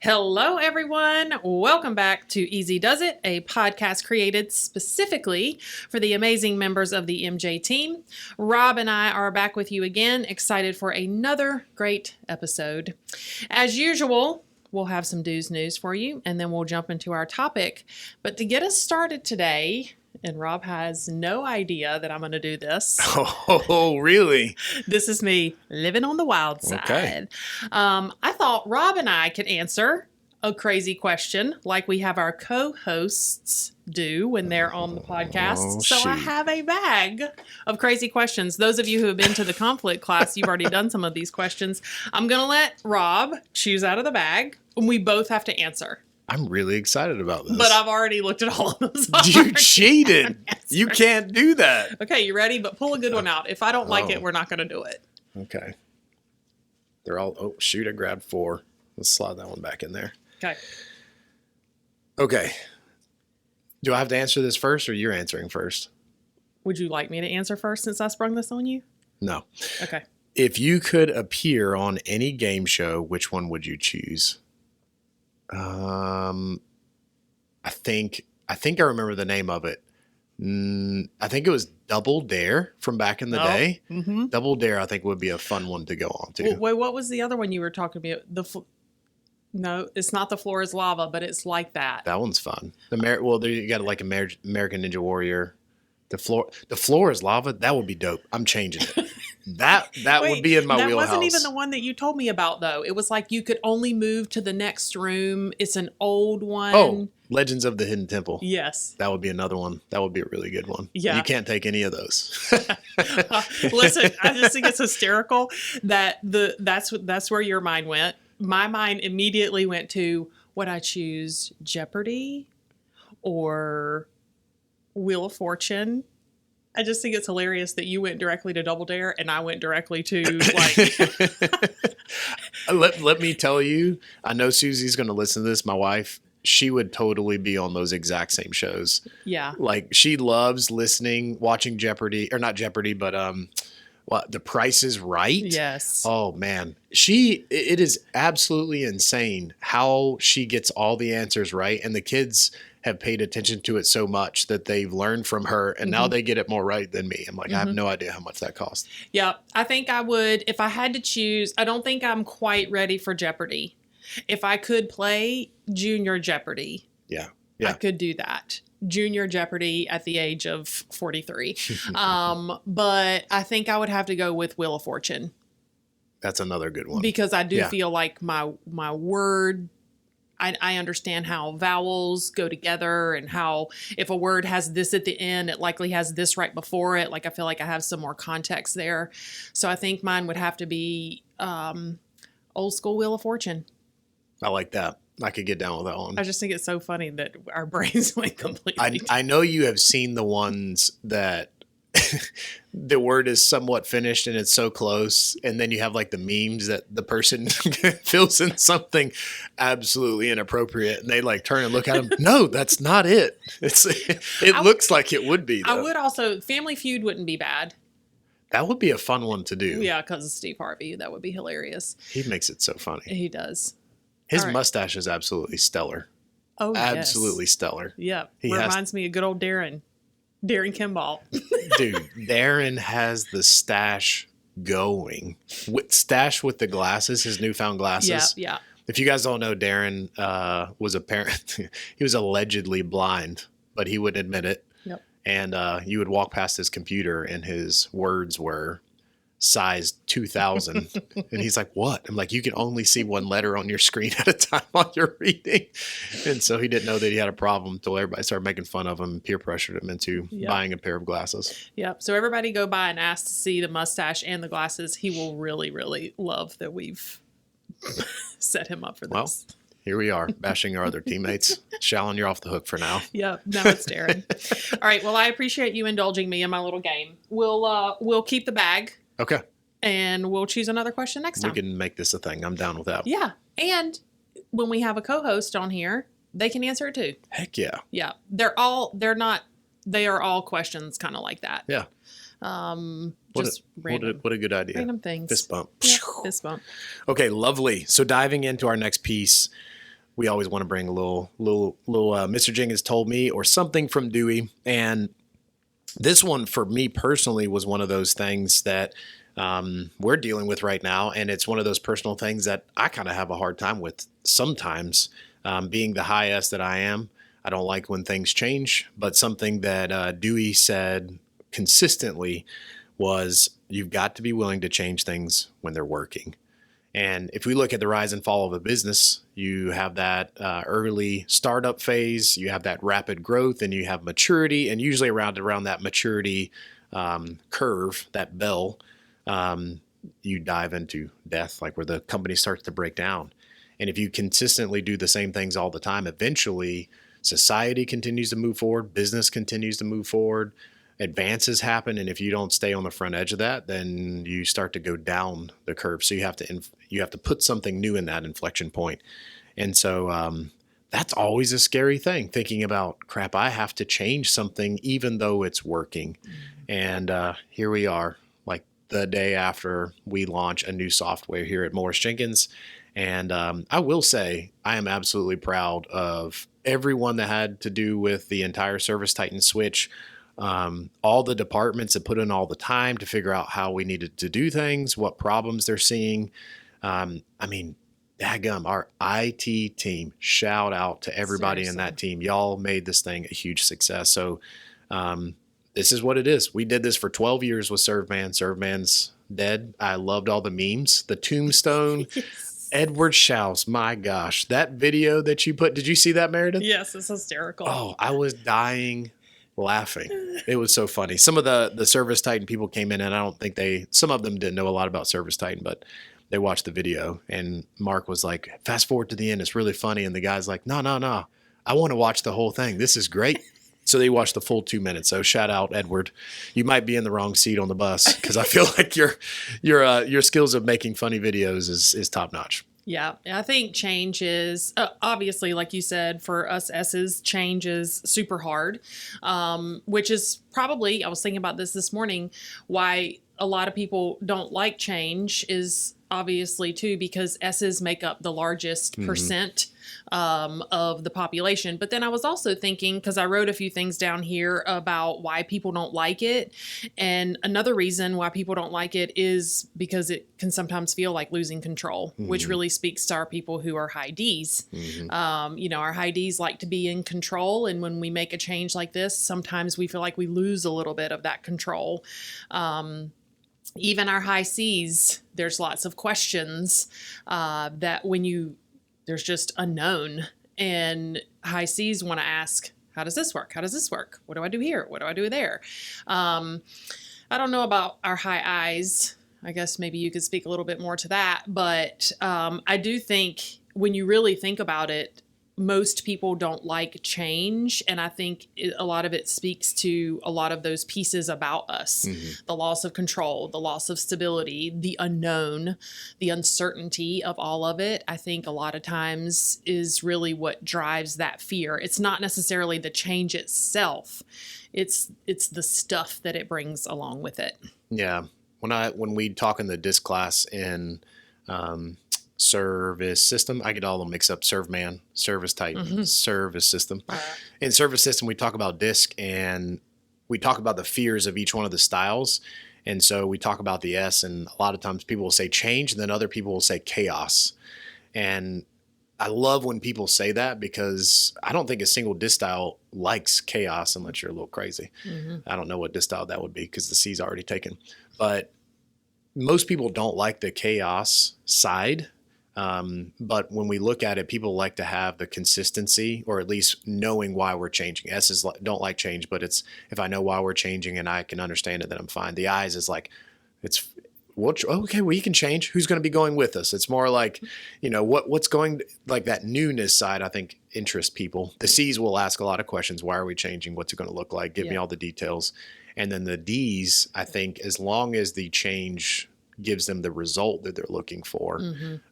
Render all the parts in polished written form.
Hello, everyone. Welcome back to Easy Does It, a podcast created specifically for the amazing members of the MJ team. Rob and I are back with you again, excited for another great episode. As usual, we'll have some do's news for you, and then we'll jump into our topic. But to get us started today, and Rob has no idea that I'm going to do this. Oh, really? This is me living on the wild side. Okay. I thought Rob and I could answer a crazy question like we have our co-hosts do when they're on the podcast. I have a bag of crazy questions. Those of you who have been to the conflict class, you've already done some of these questions. I'm going to let Rob choose out of the bag, and we both have to answer. I'm really excited about this. But I've already looked at all of them. So you cheated. You can't do that. Okay, you ready? But pull a good one out. If I don't like it, we're not going to do it. Okay. They're all, I grabbed 4. Let's slide that one back in there. Okay. Do I have to answer this first or you're answering first? Would you like me to answer first since I sprung this on you? No. Okay. If you could appear on any game show, which one would you choose? I think I remember the name of it. I think it was Double Dare from back in the day. Mm-hmm. Double Dare, I think, would be a fun one to go on to. Wait, what was the other one you were talking about? No, it's not The Floor is Lava, but it's like that. That one's fun. There you got like American Ninja Warrior. The floor is lava. That would be dope. I'm changing it. That would be in my wheelhouse. That wasn't even the one that you told me about, though. It was like you could only move to the next room. It's an old one. Oh, Legends of the Hidden Temple. Yes. That would be another one. That would be a really good one. Yeah. You can't take any of those. Listen, I just think it's hysterical that that's where your mind went. My mind immediately went to, would I choose Jeopardy or Wheel of Fortune? I just think it's hilarious that you went directly to Double Dare and I went directly to Let me tell you, I know Susie's going to listen to this. My wife, she would totally be on those exact same shows. Yeah. Like she loves watching Jeopardy, or not Jeopardy, but The Price is Right. Yes. Oh man. It is absolutely insane how she gets all the answers right. And the kids have paid attention to it so much that they've learned from her, and now they get it more right than me. I'm like, I have no idea how much that costs. Yeah, I think I would, if I had to choose. I don't think I'm quite ready for Jeopardy. If I could play Junior Jeopardy, yeah, I could do that. Junior Jeopardy at the age of 43. But I think I would have to go with Wheel of Fortune. That's another good one. Because I do feel like my word, I understand how vowels go together and how if a word has this at the end, it likely has this right before it. Like I feel like I have some more context there. So I think mine would have to be old school Wheel of Fortune. I like that. I could get down with that one. I just think it's so funny that our brains went completely. I know you have seen the ones that the word is somewhat finished and it's so close, and then you have like the memes that the person fills in something absolutely inappropriate and they like turn and look at them. No, that's not it. Looks like it would be, though. I would also, Family Feud wouldn't be bad. That would be a fun one to do. Yeah, because of Steve Harvey. That would be hilarious. He makes it so funny. He does. His mustache is absolutely stellar. Oh, absolutely stellar. Yeah. Reminds me of good old Darren Kimball. Dude, Darren has the stash going. Stash with the glasses, his newfound glasses. Yeah. If you guys don't know, Darren was a parent. He was allegedly blind, but he wouldn't admit it. Yep. And you would walk past his computer and his words were size 2000. And he's like, what? I'm like, you can only see one letter on your screen at a time while you're reading. And so he didn't know that he had a problem until everybody started making fun of him, peer pressured him into buying a pair of glasses. Yep. So everybody go by and ask to see the mustache and the glasses. He will really, really love that we've set him up for this. Well, here we are bashing our other teammates. Shallon, you're off the hook for now. Yep. No, it's Darren. All right. Well, I appreciate you indulging me in my little game. We'll keep the bag. Okay. And we'll choose another question next time. We can make this a thing. I'm down with that. Yeah. And when we have a co-host on here, they can answer it too. Heck yeah. Yeah. They are all questions kind of like that. Yeah. Random. What a good idea. Random things. Fist bump. Yeah, fist bump. Okay, lovely. So diving into our next piece, we always want to bring a little Mr. Jenkins told me or something from Dewey. And this one for me personally was one of those things that we're dealing with right now. And it's one of those personal things that I kind of have a hard time with sometimes, being the high S that I am. I don't like when things change, but something that Dewey said consistently was you've got to be willing to change things when they're working. And if we look at the rise and fall of a business, you have that early startup phase, you have that rapid growth, and you have maturity. And usually around that maturity curve, that bell, you dive into death, like where the company starts to break down. And if you consistently do the same things all the time, eventually society continues to move forward, business continues to move forward, advances happen, and if you don't stay on the front edge of that, then you start to go down the curve. So you have to put something new in that inflection point. And so that's always a scary thing, thinking about, crap, I have to change something even though it's working. And here we are, like the day after we launch a new software here at Morris-Jenkins. And I will say I am absolutely proud of everyone that had to do with the entire ServiceTitan switch. All the departments that put in all the time to figure out how we needed to do things, what problems they're seeing. Daggum, our IT team, shout out to everybody in that team. Y'all made this thing a huge success. So this is what it is. We did this for 12 years with ServMan. ServMan's dead. I loved all the memes. The tombstone. Yes. Edward Schaus, my gosh. That video that you put, did you see that, Meredith? Yes, it's hysterical. Oh, I was dying laughing. It was so funny. Some of the ServiceTitan people came in, and I don't think some of them didn't know a lot about ServiceTitan, but they watched the video, and Mark was like, fast forward to the end. It's really funny. And the guy's like, no. I want to watch the whole thing. This is great. So they watched the full 2 minutes. So shout out, Edward. You might be in the wrong seat on the bus because I feel like your skills of making funny videos is top notch. Yeah, I think change is obviously, like you said, for us S's, change is super hard, which is probably, I was thinking about this morning, why a lot of people don't like change is obviously too, because S's make up the largest percent of the population. But then I was also thinking, because I wrote a few things down here about why people don't like it. And another reason why people don't like it is because it can sometimes feel like losing control, which really speaks to our people who are high Ds. Our high Ds like to be in control. And when we make a change like this, sometimes we feel like we lose a little bit of that control. Even our high C's, there's lots of questions that there's just unknown, and high C's want to ask, how does this work? How does this work? What do I do here? What do I do there? I don't know about our high I's. I guess maybe you could speak a little bit more to that, but I do think when you really think about it, most people don't like change. And I think a lot of it speaks to a lot of those pieces about us, the loss of control, the loss of stability, the unknown, the uncertainty of all of it. I think a lot of times is really what drives that fear. It's not necessarily the change itself. It's the stuff that it brings along with it. Yeah. When we talk in the DISC class in, service system, I get all of them mixed up. ServMan, ServiceTitan, service system. In service system, we talk about DISC, and we talk about the fears of each one of the styles. And so we talk about the S, and a lot of times people will say change, and then other people will say chaos. And I love when people say that, because I don't think a single DISC style likes chaos unless you're a little crazy. I don't know what DISC style that would be, because the C's already taken. But most people don't like the chaos side. But when we look at it, people like to have the consistency, or at least knowing why we're changing. S's don't like change, but it's, if I know why we're changing and I can understand it, then I'm fine. The I's is like, okay, well, you can change. Who's going to be going with us? It's more like, what's going, like that newness side, I think interests people. The C's will ask a lot of questions. Why are we changing? What's it going to look like? Give me all the details. And then the D's, I think, as long as the change gives them the result that they're looking for,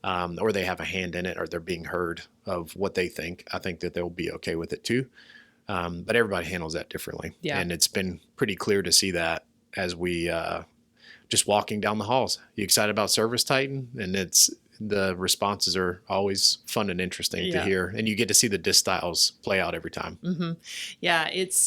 or they have a hand in it, or they're being heard of what they think, I think that they'll be okay with it too. But everybody handles that differently. Yeah. And it's been pretty clear to see that as we just walking down the halls. You excited about ServiceTitan? And it's the responses are always fun and interesting to hear. And you get to see the disc styles play out every time. Mm-hmm. Yeah,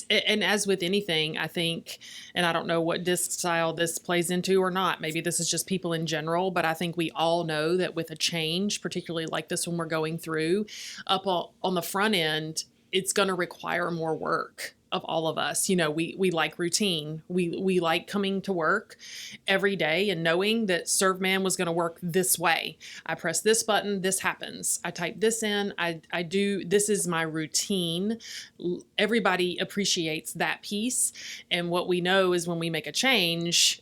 and as with anything, I think, and I don't know what disc style this plays into or not, maybe this is just people in general, but I think we all know that with a change, particularly like this one we're going through, up on the front end, it's going to require more work of all of us. You know, we like routine. We like coming to work every day and knowing that ServMan was going to work this way. I press this button, this happens. I type this in, I do, this is my routine. Everybody appreciates that piece. And what we know is when we make a change,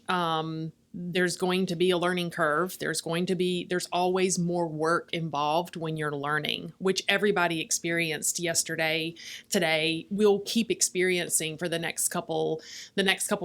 there's going to be a learning curve. There's always more work involved when you're learning, which everybody experienced yesterday, today, we'll keep experiencing for the next couple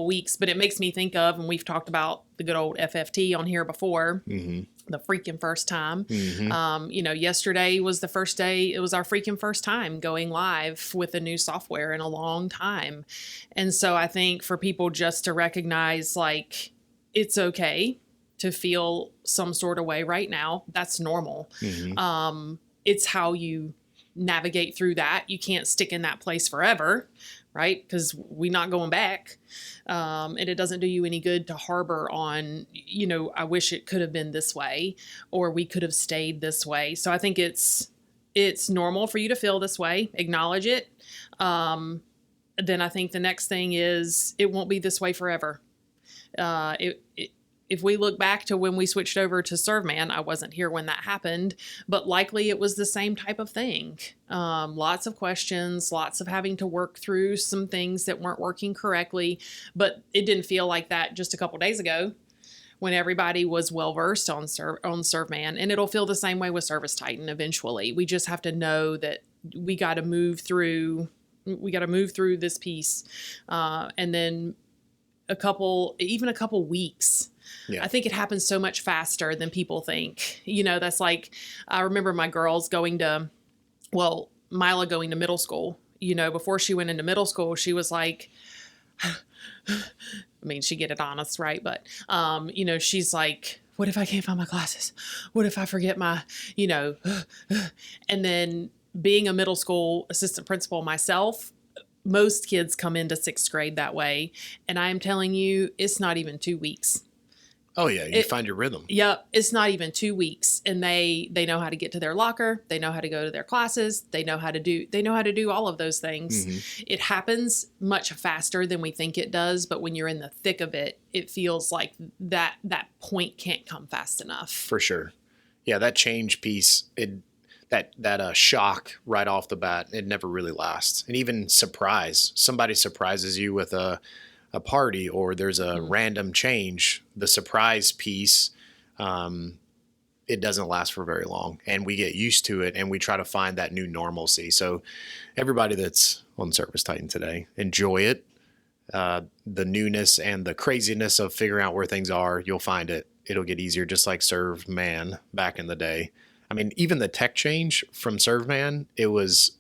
weeks. But it makes me think of, and we've talked about the good old FFT on here before, the freaking first time. Yesterday was the first day. It was our freaking first time going live with a new software in a long time. And so I think for people just to recognize, like, it's okay to feel some sort of way right now. That's normal. It's how you navigate through that. You can't stick in that place forever, right? Because we're not going back. And it doesn't do you any good to harbor on, I wish it could have been this way, or we could have stayed this way. So I think it's normal for you to feel this way. Acknowledge it. Then I think the next thing is it won't be this way forever. If we look back to when we switched over to ServMan, I wasn't here when that happened, but likely it was the same type of thing. Lots of questions, lots of having to work through some things that weren't working correctly, but it didn't feel like that just a couple days ago when everybody was well-versed on ServMan, and it'll feel the same way with ServiceTitan eventually. We just have to know that we got to move through this piece, and then a couple weeks. Yeah. I think it happens so much faster than people think. That's like, I remember my girls Mila going to middle school. Before she went into middle school, she was like, I mean, she get it honest, right? But, she's like, what if I can't find my glasses? What if I forget my, and then being a middle school assistant principal myself, most kids come into 6th grade that way. And I am telling you, it's not even 2 weeks. Oh yeah. You find your rhythm. Yep. It's not even 2 weeks. And they know how to get to their locker. They know how to go to their classes. They know how to do all of those things. It happens much faster than we think it does. But when you're in the thick of it, it feels like that point can't come fast enough. For sure. Yeah. That change piece, that shock right off the bat, it never really lasts. And even somebody surprises you with a party, or there's a random change, the surprise piece, it doesn't last for very long, and we get used to it, and we try to find that new normalcy. So everybody that's on ServiceTitan today, enjoy it. The newness and the craziness of figuring out where things are, you'll find it'll get easier, just like ServMan back in the day. I mean, even the tech change from ServMan, it was,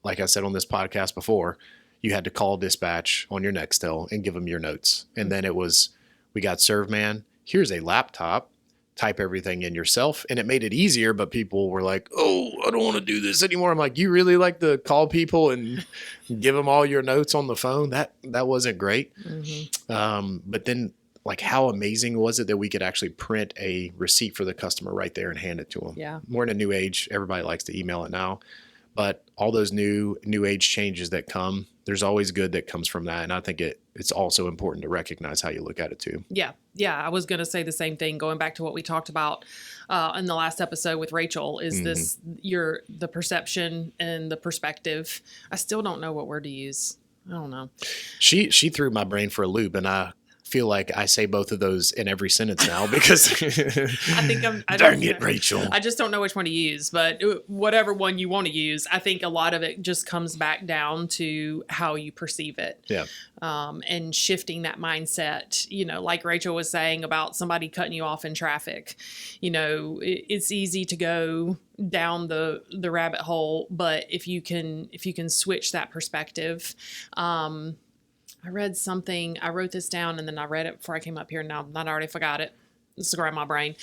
like I said on this podcast before, you had to call dispatch on your Nextel and give them your notes. And then we got ServMan, here's a laptop, type everything in yourself. And it made it easier, but people were like, oh, I don't want to do this anymore. I'm like, you really like to call people and give them all your notes on the phone? That wasn't great. But then, like, how amazing was it that we could actually print a receipt for the customer right there and hand it to them? Yeah. We're in a new age. Everybody likes to email it now. But all those new age changes that come, there's always good that comes from that. And I think it's also important to recognize how you look at it too. Yeah. Yeah. I was going to say the same thing, going back to what we talked about in the last episode with Rachel, is the perception and the perspective. I still don't know what word to use. I don't know. She threw my brain for a loop, and I feel like I say both of those in every sentence now because dang it, Rachel. I just don't know which one to use, but whatever one you want to use, I think a lot of it just comes back down to how you perceive it. Yeah. And shifting that mindset, like Rachel was saying about somebody cutting you off in traffic. It's easy to go down the rabbit hole, but if you can switch that perspective, I read something, I wrote this down and then I read it before I came up here. Now I already forgot it. This is around my brain.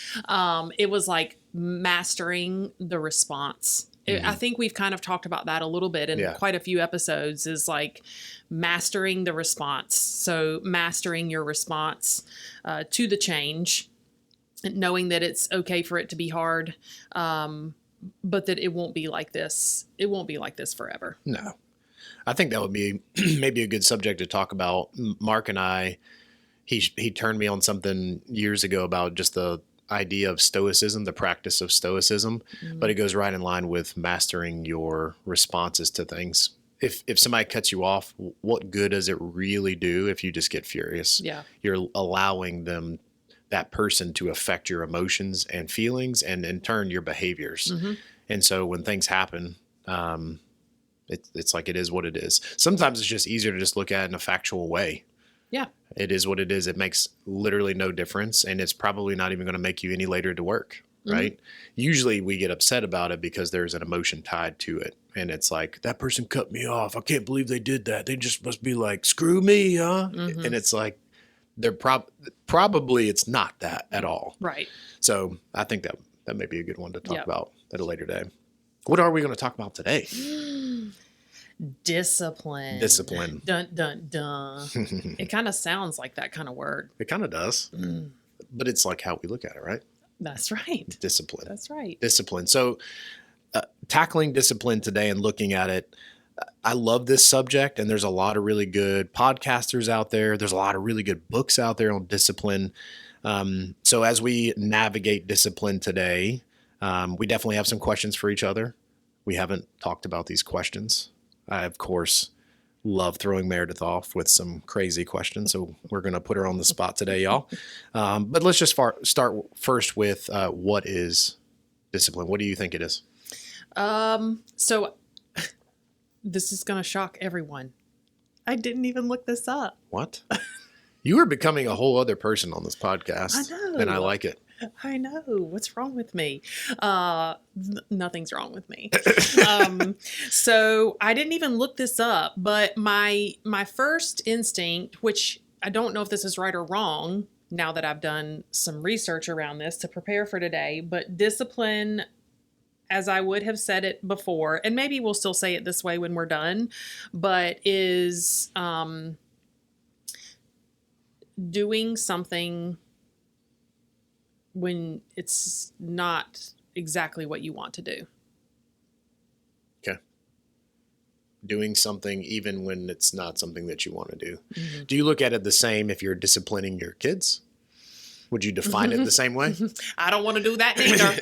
It was like mastering the response. I think we've kind of talked about that a little bit in quite a few episodes, is like mastering the response. So mastering your response to the change, and knowing that it's okay for it to be hard, but that it won't be like this. It won't be like this forever. No. I think that would be maybe a good subject to talk about. Mark and I, he turned me on something years ago about just the idea of stoicism, the practice of stoicism, but it goes right in line with mastering your responses to things. If somebody cuts you off, what good does it really do if you just get furious? Yeah. You're allowing that person to affect your emotions and feelings and in turn your behaviors. And so when things happen, it's like, it is what it is. Sometimes it's just easier to just look at it in a factual way. Yeah. It is what it is. It makes literally no difference. And it's probably not even going to make you any later to work. Right. Usually we get upset about it because there's an emotion tied to it. And it's like, that person cut me off. I can't believe they did that. They just must be like, screw me, huh? And it's like, they're probably it's not that at all. Right. So I think that may be a good one to talk about at a later day. What are we going to talk about today? Discipline. Dun, dun, dun. It kind of sounds like that kind of word. It kind of does. But it's like how we look at it, right? That's right. Discipline. That's right. Discipline. So tackling discipline today and looking at it, I love this subject, and there's a lot of really good podcasters out there. There's a lot of really good books out there on discipline. So as we navigate discipline today, we definitely have some questions for each other. We haven't talked about these questions. I, of course, love throwing Meredith off with some crazy questions, so we're going to put her on the spot today, y'all. But let's just start first with what is discipline? What do you think it is? So this is going to shock everyone. I didn't even look this up. What? You are becoming a whole other person on this podcast. I know. And I like it. I know. What's wrong with me? Nothing's wrong with me. So I didn't even look this up, but my first instinct, which I don't know if this is right or wrong now that I've done some research around this to prepare for today, but discipline, as I would have said it before, and maybe we'll still say it this way when we're done, but is doing something when it's not exactly what you want to do. Okay. Doing something even when it's not something that you want to do. Do you look at it the same if you're disciplining your kids? Would you define it the same way? I don't want to do that either.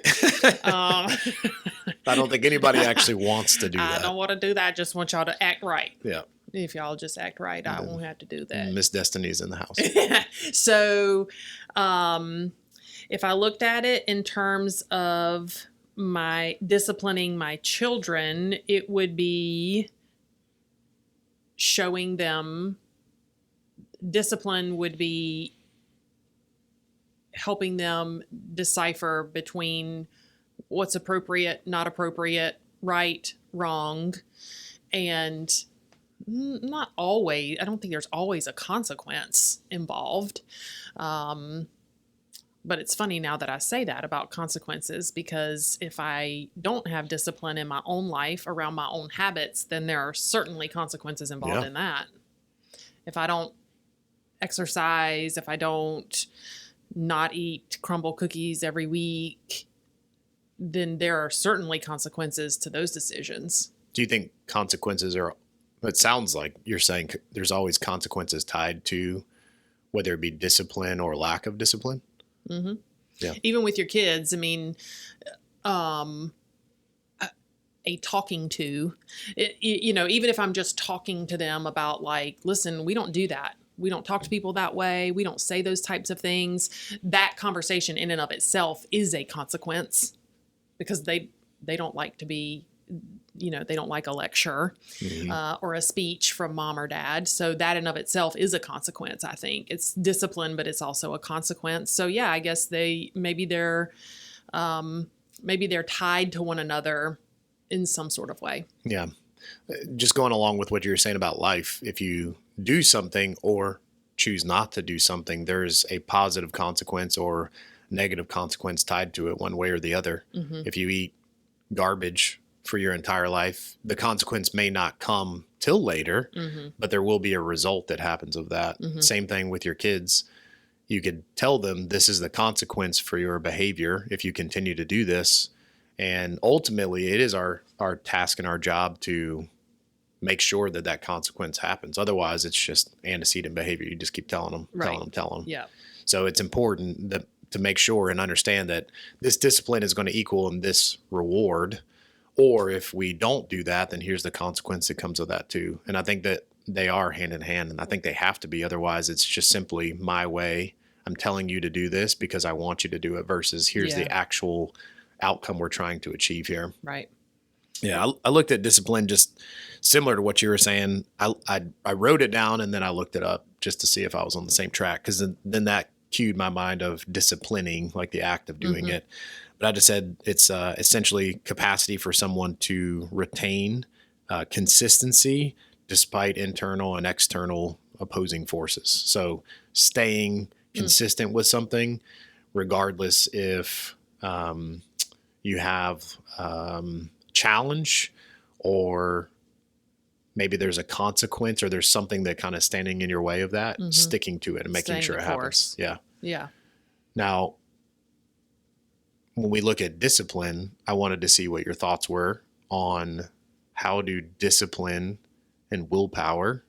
I don't think anybody actually wants to do that. I don't want to do that. I just want y'all to act right. Yeah. If y'all just act right, I won't have to do that. Miss Destiny's in the house. So, if I looked at it in terms of my disciplining my children, it would be showing them. Discipline would be helping them decipher between what's appropriate, not appropriate, right, wrong, and not always. I don't think there's always a consequence involved. But it's funny now that I say that about consequences, because if I don't have discipline in my own life around my own habits, then there are certainly consequences involved in that. If I don't exercise, if I don't not eat crumble cookies every week, then there are certainly consequences to those decisions. Do you think consequences are, it sounds like you're saying there's always consequences tied to whether it be discipline or lack of discipline? Mm-hmm. Yeah. Even with your kids, I mean, a talking to, even if I'm just talking to them about like, listen, we don't do that. We don't talk to people that way. We don't say those types of things. That conversation in and of itself is a consequence, because they don't like to be, they don't like a lecture or a speech from mom or dad. So that in of itself is a consequence, I think. It's discipline, but it's also a consequence. So yeah, I guess maybe they're tied to one another in some sort of way. Yeah. Just going along with what you were saying about life, if you do something or choose not to do something, there's a positive consequence or negative consequence tied to it one way or the other. Mm-hmm. If you eat garbage for your entire life, the consequence may not come till later, Mm-hmm. but there will be a result that happens of that. Mm-hmm. Same thing with your kids. You could tell them this is the consequence for your behavior if you continue to do this. And ultimately, it is our task and our job to make sure that that consequence happens. Otherwise, it's just antecedent behavior. You just keep telling them, Right. telling them. Yeah. So it's important that to make sure and understand that this discipline is going to equal in this reward. Or if we don't do that, then here's the consequence that comes with that too. And I think that they are hand in hand, and I think they have to be. Otherwise, it's just simply my way. I'm telling you to do this because I want you to do it versus here's the actual outcome we're trying to achieve here. Right. Yeah, I looked at discipline just similar to what you were saying. I wrote it down and then I looked it up just to see if I was on the same track, because then that cued my mind of disciplining, like the act of doing it. But I just said it's essentially capacity for someone to retain consistency despite internal and external opposing forces. So staying consistent with something, regardless if you have challenge or maybe there's a consequence or there's something that kind of standing in your way of that, sticking to it and making sure it happens. Yeah. Yeah. Now, when we look at discipline, I wanted to see what your thoughts were on how do discipline and willpower,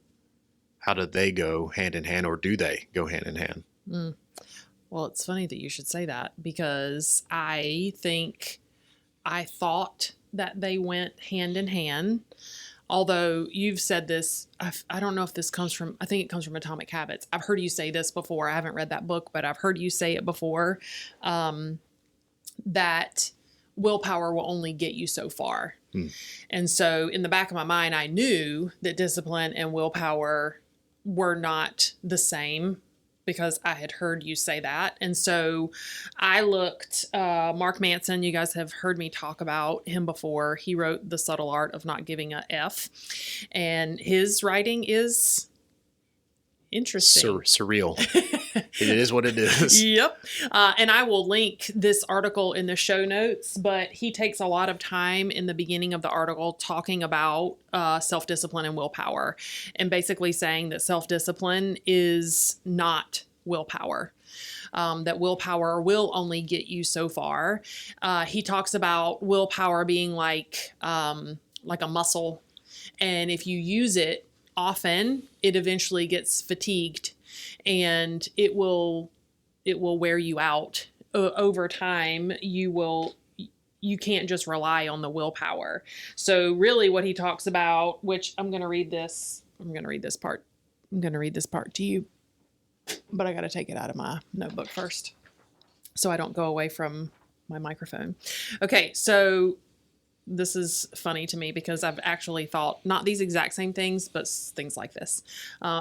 how do they go hand in hand, or do they go hand in hand? Well, it's funny that you should say that, because I think I thought that they went hand in hand. Although you've said this, I don't know if this comes from, I think it comes from Atomic Habits. I've heard you say this before. I haven't read that book, but I've heard you say it before, that willpower will only get you so far. And so in the back of my mind, I knew that discipline and willpower were not the same, because I had heard you say that. And so I looked, Mark Manson, you guys have heard me talk about him before. He wrote The Subtle Art of Not Giving a F. And his writing is interesting. Surreal. It is what it is. Yep. And I will link this article in the show notes, but he takes a lot of time in the beginning of the article talking about self-discipline and willpower, and basically saying that self-discipline is not willpower. That willpower will only get you so far. He talks about willpower being like a muscle, and if you use it often, it eventually gets fatigued, and it will wear you out. Over time, you can't just rely on the willpower. So really what he talks about, which I'm going to read this part to you, but I got to take it out of my notebook first so I don't go away from my microphone. Okay. So this is funny to me because I've actually thought not these exact same things, but things like this.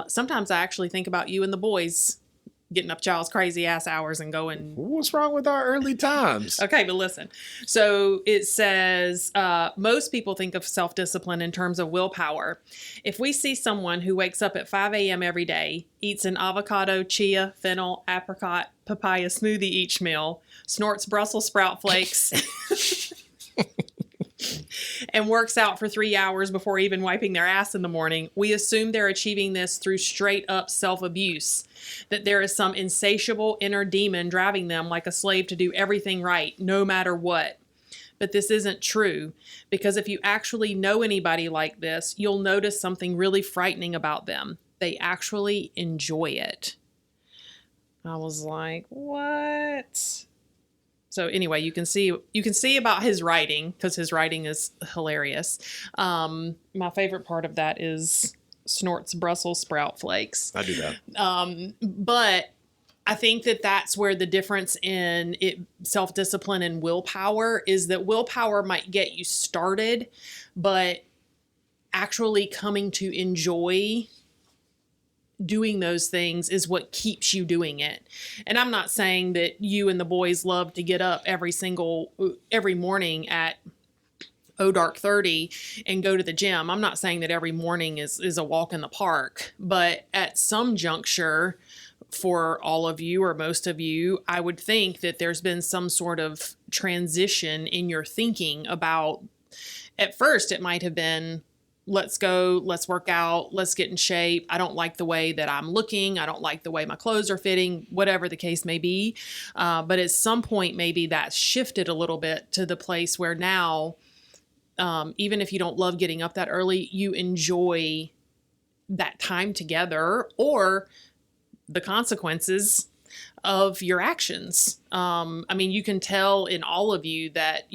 Sometimes I actually think about you and the boys getting up y'all's crazy ass hours and going. What's wrong with our early times? Okay, but listen. So it says, most people think of self-discipline in terms of willpower. If we see someone who wakes up at 5 a.m. every day, eats an avocado, chia, fennel, apricot, papaya smoothie each meal, snorts Brussels sprout flakes, and works out for 3 hours before even wiping their ass in the morning, we assume they're achieving this through straight up self-abuse, that there is some insatiable inner demon driving them like a slave to do everything right, no matter what. But this isn't true, because if you actually know anybody like this, you'll notice something really frightening about them. They actually enjoy it. I was like, what? So anyway, you can see about his writing, because his writing is hilarious. My favorite part of that is snorts Brussels sprout flakes. I do that. But I think that that's where the difference in self-discipline and willpower is, that willpower might get you started, but actually coming to enjoy doing those things is what keeps you doing it. And I'm not saying that you and the boys love to get up every morning at dark 30 and go to the gym. I'm not saying that every morning is a walk in the park, but at some juncture, for all of you or most of you, I would think that there's been some sort of transition in your thinking about, at first it might have been, let's go, let's work out, let's get in shape. I don't like the way that I'm looking. I don't like the way my clothes are fitting, whatever the case may be. But at some point, maybe that shifted a little bit to the place where now, even if you don't love getting up that early, you enjoy that time together or the consequences of your actions. I mean, you can tell in all of you that,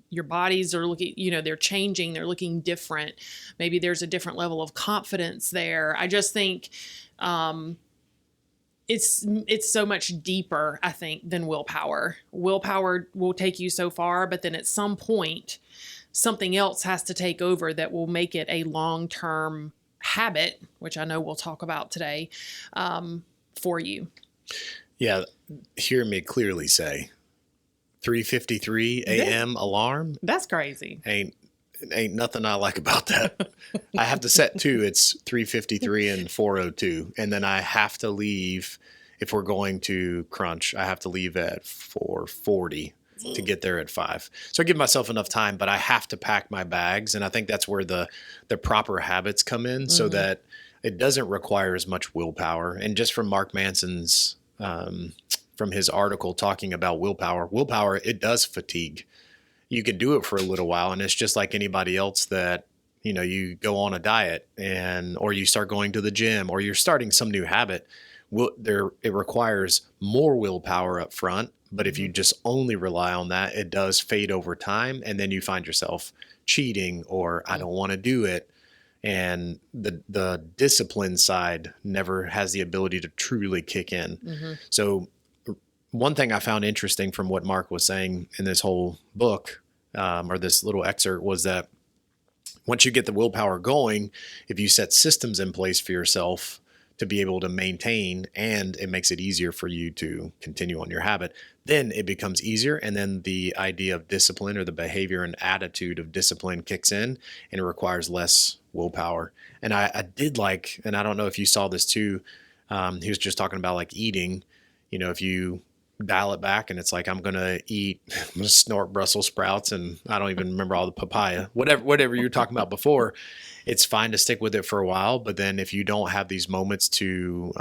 your bodies are looking, they're changing, they're looking different. Maybe there's a different level of confidence there. I just think it's so much deeper, I think, than willpower. Willpower will take you so far, but then at some point, something else has to take over that will make it a long-term habit, which I know we'll talk about today, for you. Yeah, hear me clearly say, 3:53 a.m. alarm. That's crazy. Ain't nothing I like about that. I have to set two. It's 3:53 and 4:02, and then I have to leave if we're going to crunch. I have to leave at 4:40 to get there at 5. So I give myself enough time, but I have to pack my bags, and I think that's where the proper habits come in, so that it doesn't require as much willpower. And just from Mark Manson's from his article talking about willpower, it does fatigue. You could do it for a little while, and it's just like anybody else that, you go on a diet or you start going to the gym or you're starting some new habit. It requires more willpower up front, but if you just only rely on that, it does fade over time, and then you find yourself cheating or I don't want to do it. And the discipline side never has the ability to truly kick in. So one thing I found interesting from what Mark was saying in this whole book, or this little excerpt, was that once you get the willpower going, if you set systems in place for yourself to be able to maintain, and it makes it easier for you to continue on your habit, then it becomes easier. And then the idea of discipline, or the behavior and attitude of discipline, kicks in, and it requires less willpower. And I did like, and I don't know if you saw this too, he was just talking about like eating, if you dial it back and it's like, I'm going to snort Brussels sprouts, and I don't even remember all the papaya, whatever you were talking about before. It's fine to stick with it for a while, but then if you don't have these moments to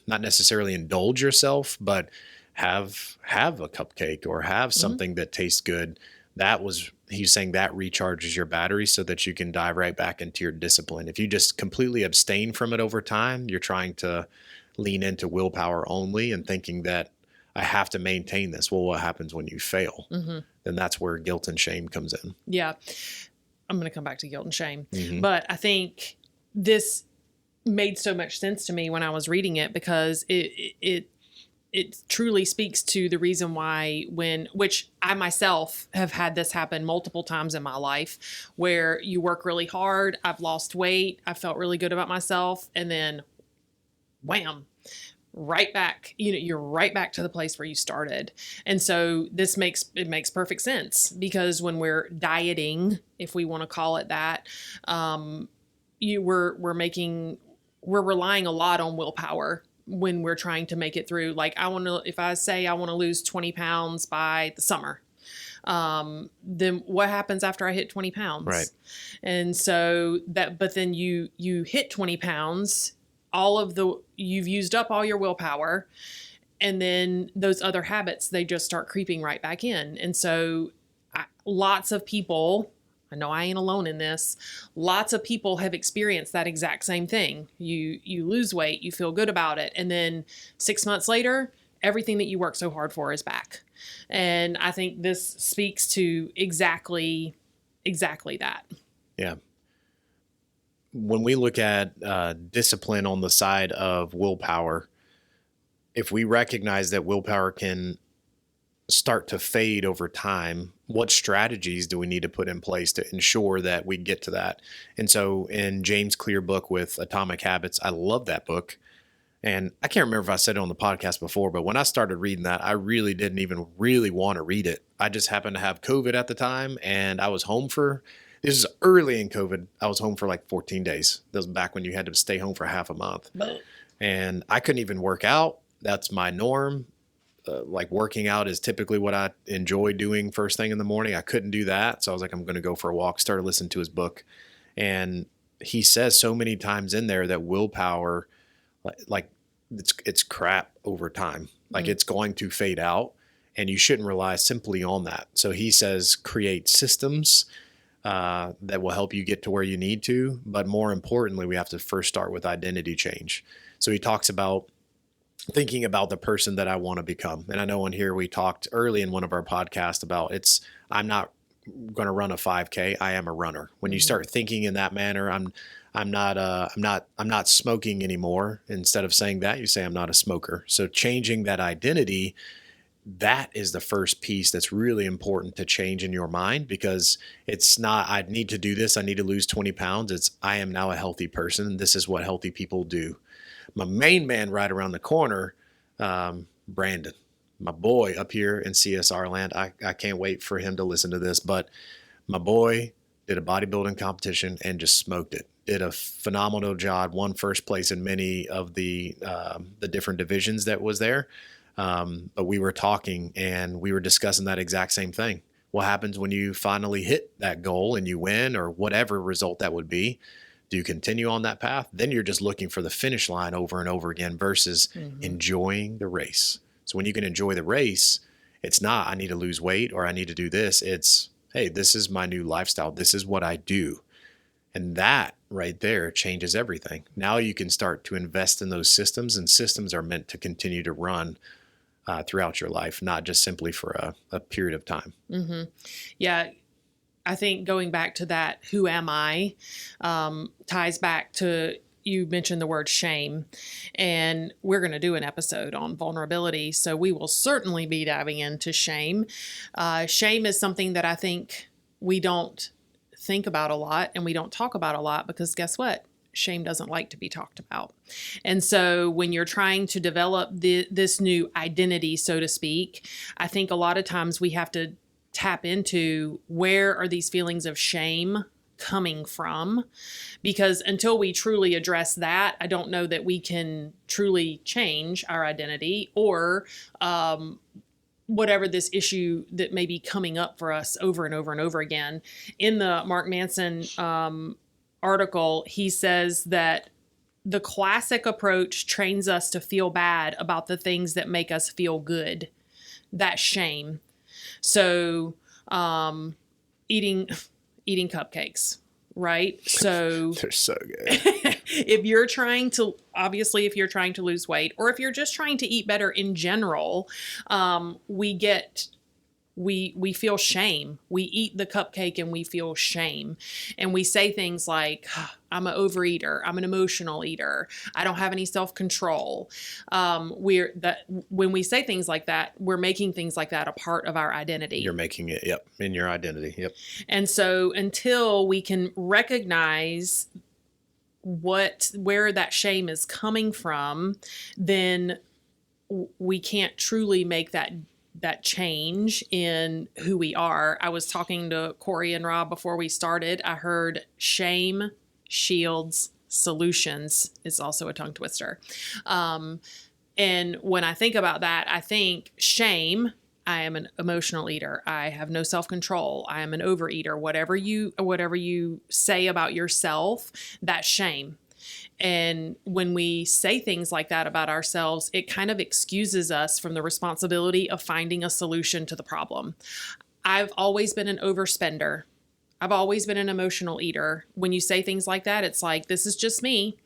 not necessarily indulge yourself, but have a cupcake or have something that tastes good, he's saying that recharges your battery so that you can dive right back into your discipline. If you just completely abstain from it over time, you're trying to lean into willpower only and thinking that I have to maintain this. Well, what happens when you fail? Then that's where guilt and shame comes in. Yeah. I'm going to come back to guilt and shame. But I think this made so much sense to me when I was reading it, because it truly speaks to the reason why which I myself have had this happen multiple times in my life, where you work really hard, I've lost weight, I felt really good about myself, and then wham, right back, you're right back to the place where you started. And so it makes perfect sense, because when we're dieting, if we want to call it that, we're relying a lot on willpower when we're trying to make it through. Like, if I say I want to lose 20 pounds by the summer, then what happens after I hit 20 pounds? Right. And so but then you hit 20 pounds, you've used up all your willpower, and then those other habits, they just start creeping right back in. And so lots of people, I know I ain't alone in this, lots of people have experienced that exact same thing. You lose weight, you feel good about it, and then 6 months later, everything that you worked so hard for is back. And I think this speaks to exactly that. Yeah. When we look at discipline on the side of willpower, if we recognize that willpower can start to fade over time, what strategies do we need to put in place to ensure that we get to that? And so in James Clear book with Atomic Habits, I love that book. And I can't remember if I said it on the podcast before, but when I started reading that, I really didn't even really want to read it. I just happened to have COVID at the time, and I was home this is early in COVID. I was home for like 14 days. That was back when you had to stay home for half a month. And I couldn't even work out. That's my norm. Like working out is typically what I enjoy doing first thing in the morning. I couldn't do that. So I was like, I'm going to go for a walk, started listening to his book. And he says so many times in there that willpower, like it's crap over time. Like it's going to fade out and you shouldn't rely simply on that. So he says, create systems that will help you get to where you need to. But more importantly, we have to first start with identity change. So he talks about thinking about the person that I want to become. And I know in here we talked early in one of our podcasts about I'm not going to run a 5K. I am a runner. When you start thinking in that manner, I'm not smoking anymore. Instead of saying that, you say I'm not a smoker. So changing that identity, that is the first piece that's really important to change in your mind, because it's not, I need to do this. I need to lose 20 pounds. It's, I am now a healthy person. This is what healthy people do. My main man right around the corner, Brandon, my boy up here in CSR land. I can't wait for him to listen to this, but my boy did a bodybuilding competition and just smoked it. Did a phenomenal job, won first place in many of the different divisions that was there. But we were talking and we were discussing that exact same thing. What happens when you finally hit that goal and you win, or whatever result that would be? Do you continue on that path? Then you're just looking for the finish line over and over again versus enjoying the race. So when you can enjoy the race, it's not, I need to lose weight or I need to do this. It's, hey, this is my new lifestyle. This is what I do. And that right there changes everything. Now you can start to invest in those systems, and systems are meant to continue to run throughout your life, not just simply for a period of time. Yeah. I think going back to that, who am I, ties back to, you mentioned the word shame, and we're going to do an episode on vulnerability. So we will certainly be diving into shame. Shame is something that I think we don't think about a lot and we don't talk about a lot, because guess what? Shame doesn't like to be talked about. And so when you're trying to develop this new identity, so to speak, I think a lot of times we have to tap into, where are these feelings of shame coming from? Because until we truly address that, I don't know that we can truly change our identity or whatever this issue that may be coming up for us over and over and over again. In the Mark Manson article, he says that the classic approach trains us to feel bad about the things that make us feel good. That's shame. So, eating cupcakes, right? So they're so good. if you're trying to lose weight, or if you're just trying to eat better in general, we feel shame. We eat the cupcake and we feel shame. And we say things like, I'm an overeater. I'm an emotional eater. I don't have any self-control. When we say things like that, we're making things like that a part of our identity. You're making it, yep, in your identity, yep. And so until we can recognize where that shame is coming from, then we can't truly make that change in who we are. I was talking to Corey and Rob before we started. I heard shame shields solutions. It's also a tongue twister. And when I think about that, I think shame, I am an emotional eater. I have no self-control. I am an overeater. Whatever you say about yourself, that's shame. And when we say things like that about ourselves, it kind of excuses us from the responsibility of finding a solution to the problem. I've always been an overspender. I've always been an emotional eater. When you say things like that, it's like, this is just me,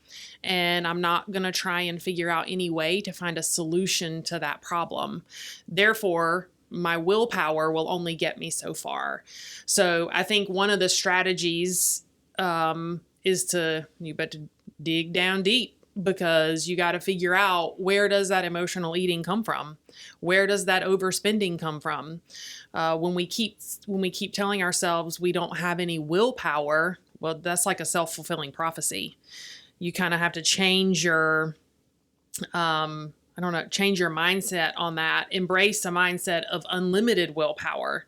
and I'm not going to try and figure out any way to find a solution to that problem. Therefore, my willpower will only get me so far. So I think one of the strategies is to dig down deep, because you got to figure out, where does that emotional eating come from? Where does that overspending come from? When we keep telling ourselves we don't have any willpower, well, that's like a self-fulfilling prophecy. You kind of have to change your, change your mindset on that. Embrace a mindset of unlimited willpower,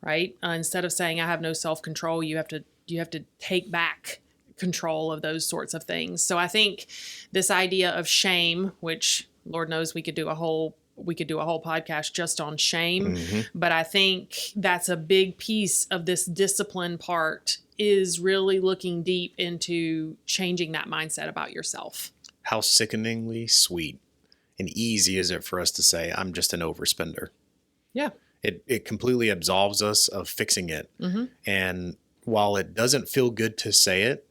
right? Instead of saying I have no self-control, you have to take back control of those sorts of things. So I think this idea of shame, which Lord knows we could do a whole podcast just on shame, but I think that's a big piece of this discipline part, is really looking deep into changing that mindset about yourself. How sickeningly sweet and easy is it for us to say, I'm just an overspender? Yeah. It completely absolves us of fixing it. And while it doesn't feel good to say it,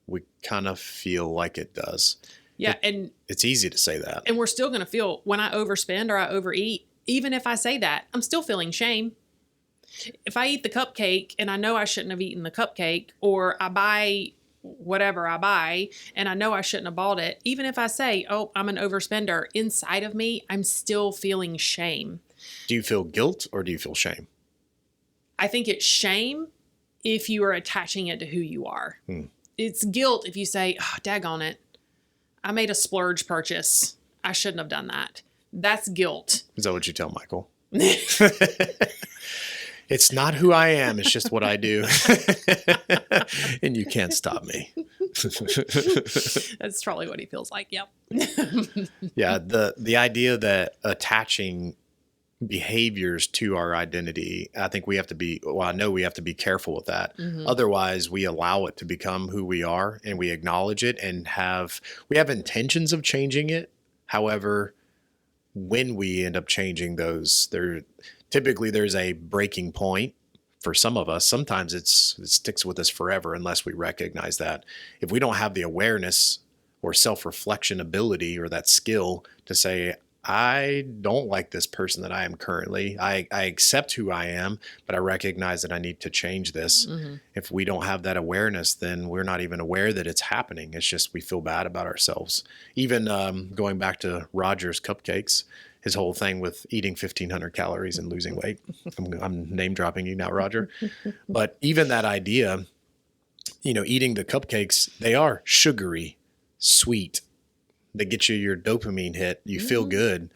we kind of feel like it does. Yeah. And it's easy to say that. And we're still going to feel, when I overspend or I overeat, even if I say that, I'm still feeling shame. If I eat the cupcake and I know I shouldn't have eaten the cupcake, or I buy whatever I buy and I know I shouldn't have bought it, even if I say, oh, I'm an overspender, inside of me, I'm still feeling shame. Do you feel guilt or do you feel shame? I think it's shame if you are attaching it to who you are. It's guilt if you say, oh, daggone it, I made a splurge purchase. I shouldn't have done that. That's guilt. Is that what you tell Michael? It's not who I am. It's just what I do. And you can't stop me. That's probably what he feels like. Yep. Yeah. The idea that attaching behaviors to our identity, I think we have to be, well, I know we have to be careful with that. Otherwise we allow it to become who we are, and we acknowledge it and we have intentions of changing it. However, when we end up changing those, typically there's a breaking point for some of us. Sometimes it sticks with us forever unless we recognize that. If we don't have the awareness or self-reflection ability or that skill to say, I don't like this person that I am currently. I accept who I am, but I recognize that I need to change this. If we don't have that awareness, then we're not even aware that it's happening. It's just we feel bad about ourselves. Even going back to Roger's cupcakes, his whole thing with eating 1,500 calories and losing weight. I'm name dropping you now, Roger. But even that idea, eating the cupcakes, they are sugary, sweet. They get you your dopamine hit. You feel good.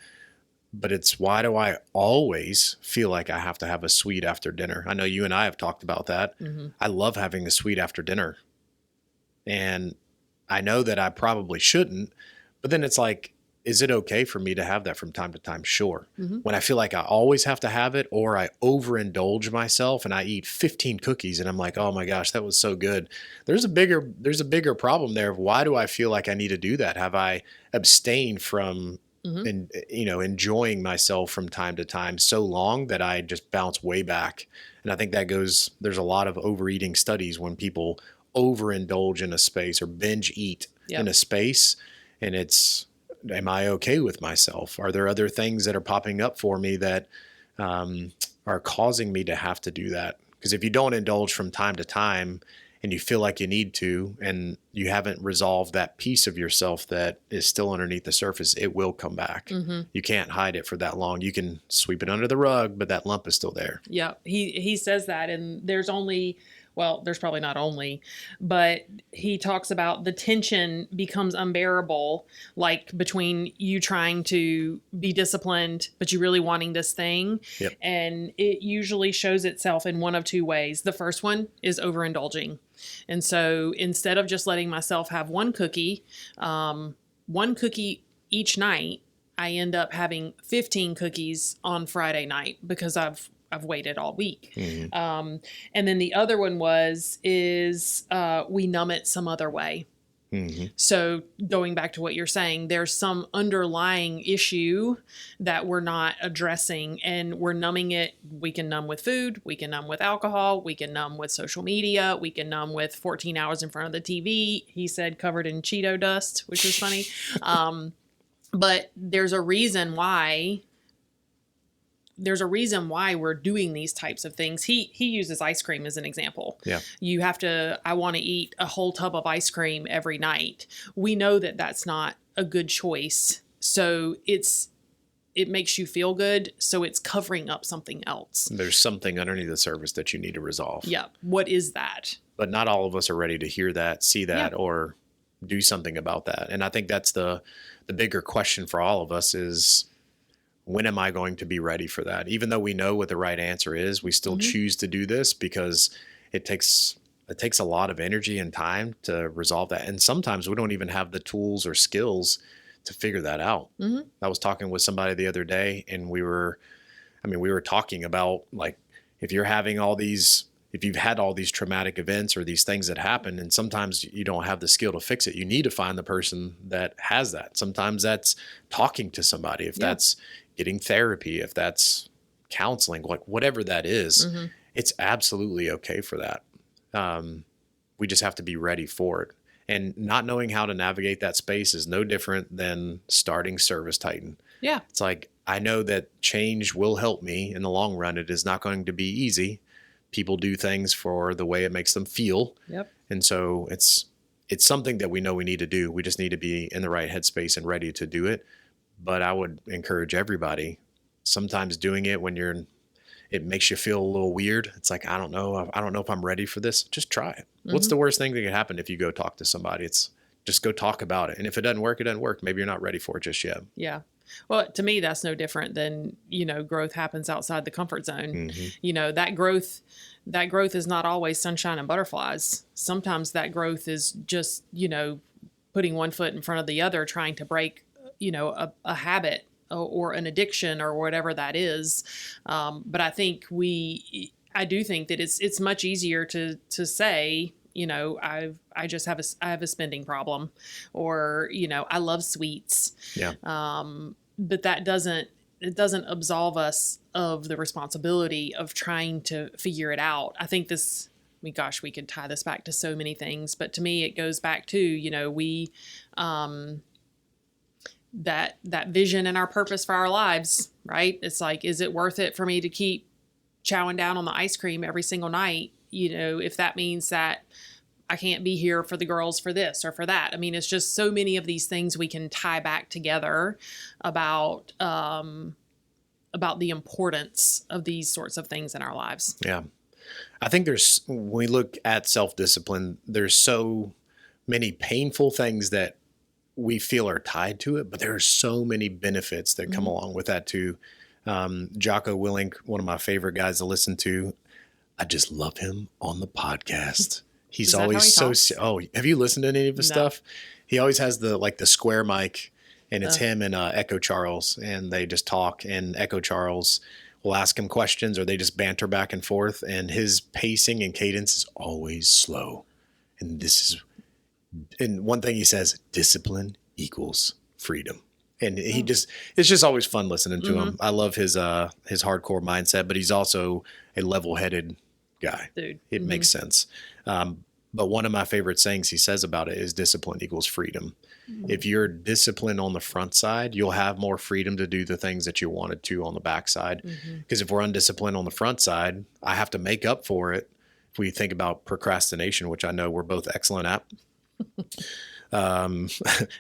But it's, why do I always feel like I have to have a sweet after dinner? I know you and I have talked about that. I love having a sweet after dinner. And I know that I probably shouldn't. But then it's like, is it okay for me to have that from time to time? Sure. When I feel like I always have to have it, or I overindulge myself and I eat 15 cookies and I'm like, oh my gosh, that was so good. There's a bigger problem there of, why do I feel like I need to do that? Have I abstained from enjoying myself from time to time so long that I just bounce way back? And I think there's a lot of overeating studies when people overindulge in a space or binge eat in a space, and it's, am I okay with myself? Are there other things that are popping up for me that are causing me to have to do that? Because if you don't indulge from time to time and you feel like you need to, and you haven't resolved that piece of yourself that is still underneath the surface, it will come back. You can't hide it for that long. You can sweep it under the rug, but that lump is still there. Yeah. He says that, and there's probably not only, but he talks about the tension becomes unbearable, like between you trying to be disciplined, but you really wanting this thing. And it usually shows itself in one of two ways. The first one is overindulging. And so instead of just letting myself have one cookie each night, I end up having 15 cookies on Friday night because I've waited all week. And then the other one is we numb it some other way. So going back to what you're saying, there's some underlying issue that we're not addressing, and we're numbing it. We can numb with food. We can numb with alcohol. We can numb with social media. We can numb with 14 hours in front of the TV. He said covered in Cheeto dust, which is funny. But there's a reason why we're doing these types of things. He uses ice cream as an example. I want to eat a whole tub of ice cream every night. We know that that's not a good choice. So it makes you feel good. So it's covering up something else. There's something underneath the surface that you need to resolve. Yeah. What is that? But not all of us are ready to hear that, see that, or do something about that. And I think that's the bigger question for all of us is, when am I going to be ready for that? Even though we know what the right answer is, we still choose to do this because it takes it takes a lot of energy and time to resolve that. And sometimes we don't even have the tools or skills to figure that out. Mm-hmm. I was talking with somebody the other day, and we were talking about, like, if you've had all these traumatic events or these things that happen, and sometimes you don't have the skill to fix it, you need to find the person that has that. Sometimes that's talking to somebody, if that's getting therapy, if that's counseling, like whatever that is, it's absolutely okay for that. We just have to be ready for it. And not knowing how to navigate that space is no different than starting Service Titan. Yeah. It's like, I know that change will help me in the long run. It is not going to be easy. People do things for the way it makes them feel. Yep. And so it's something that we know we need to do. We just need to be in the right headspace and ready to do it. But I would encourage everybody, sometimes doing it when it makes you feel a little weird. It's like, I don't know if I'm ready for this. Just try it. What's the worst thing that could happen if you go talk to somebody? It's just go talk about it. And if it doesn't work, it doesn't work. Maybe you're not ready for it just yet. Yeah. Well, to me, that's no different than, growth happens outside the comfort zone. Mm-hmm. That growth is not always sunshine and butterflies. Sometimes that growth is just, putting one foot in front of the other, trying to break, a habit or an addiction or whatever that is. But I I do think that it's much easier to say, I have a spending problem, or, I love sweets. Yeah. But it doesn't absolve us of the responsibility of trying to figure it out. I think we could tie this back to so many things, but to me, it goes back to, that vision and our purpose for our lives, right? It's like, is it worth it for me to keep chowing down on the ice cream every single night? If that means that I can't be here for the girls for this or for that. I mean, it's just so many of these things we can tie back together about the importance of these sorts of things in our lives. Yeah. I think when we look at self-discipline, there's so many painful things that we feel are tied to it, but there are so many benefits that come along with that too. Jocko Willink, one of my favorite guys to listen to, I just love him on the podcast. He's always have you listened to any of his stuff? He always has the square mic, and it's him and Echo Charles, and they just talk, and Echo Charles will ask him questions, or they just banter back and forth, and his pacing and cadence is always slow. And one thing he says, discipline equals freedom. And it's just always fun listening to him. I love his hardcore mindset, but he's also a level-headed guy. Dude. It makes sense. But one of my favorite sayings he says about it is discipline equals freedom. If you're disciplined on the front side, you'll have more freedom to do the things that you wanted to on the back side. Because if we're undisciplined on the front side, I have to make up for it. If we think about procrastination, which I know we're both excellent at,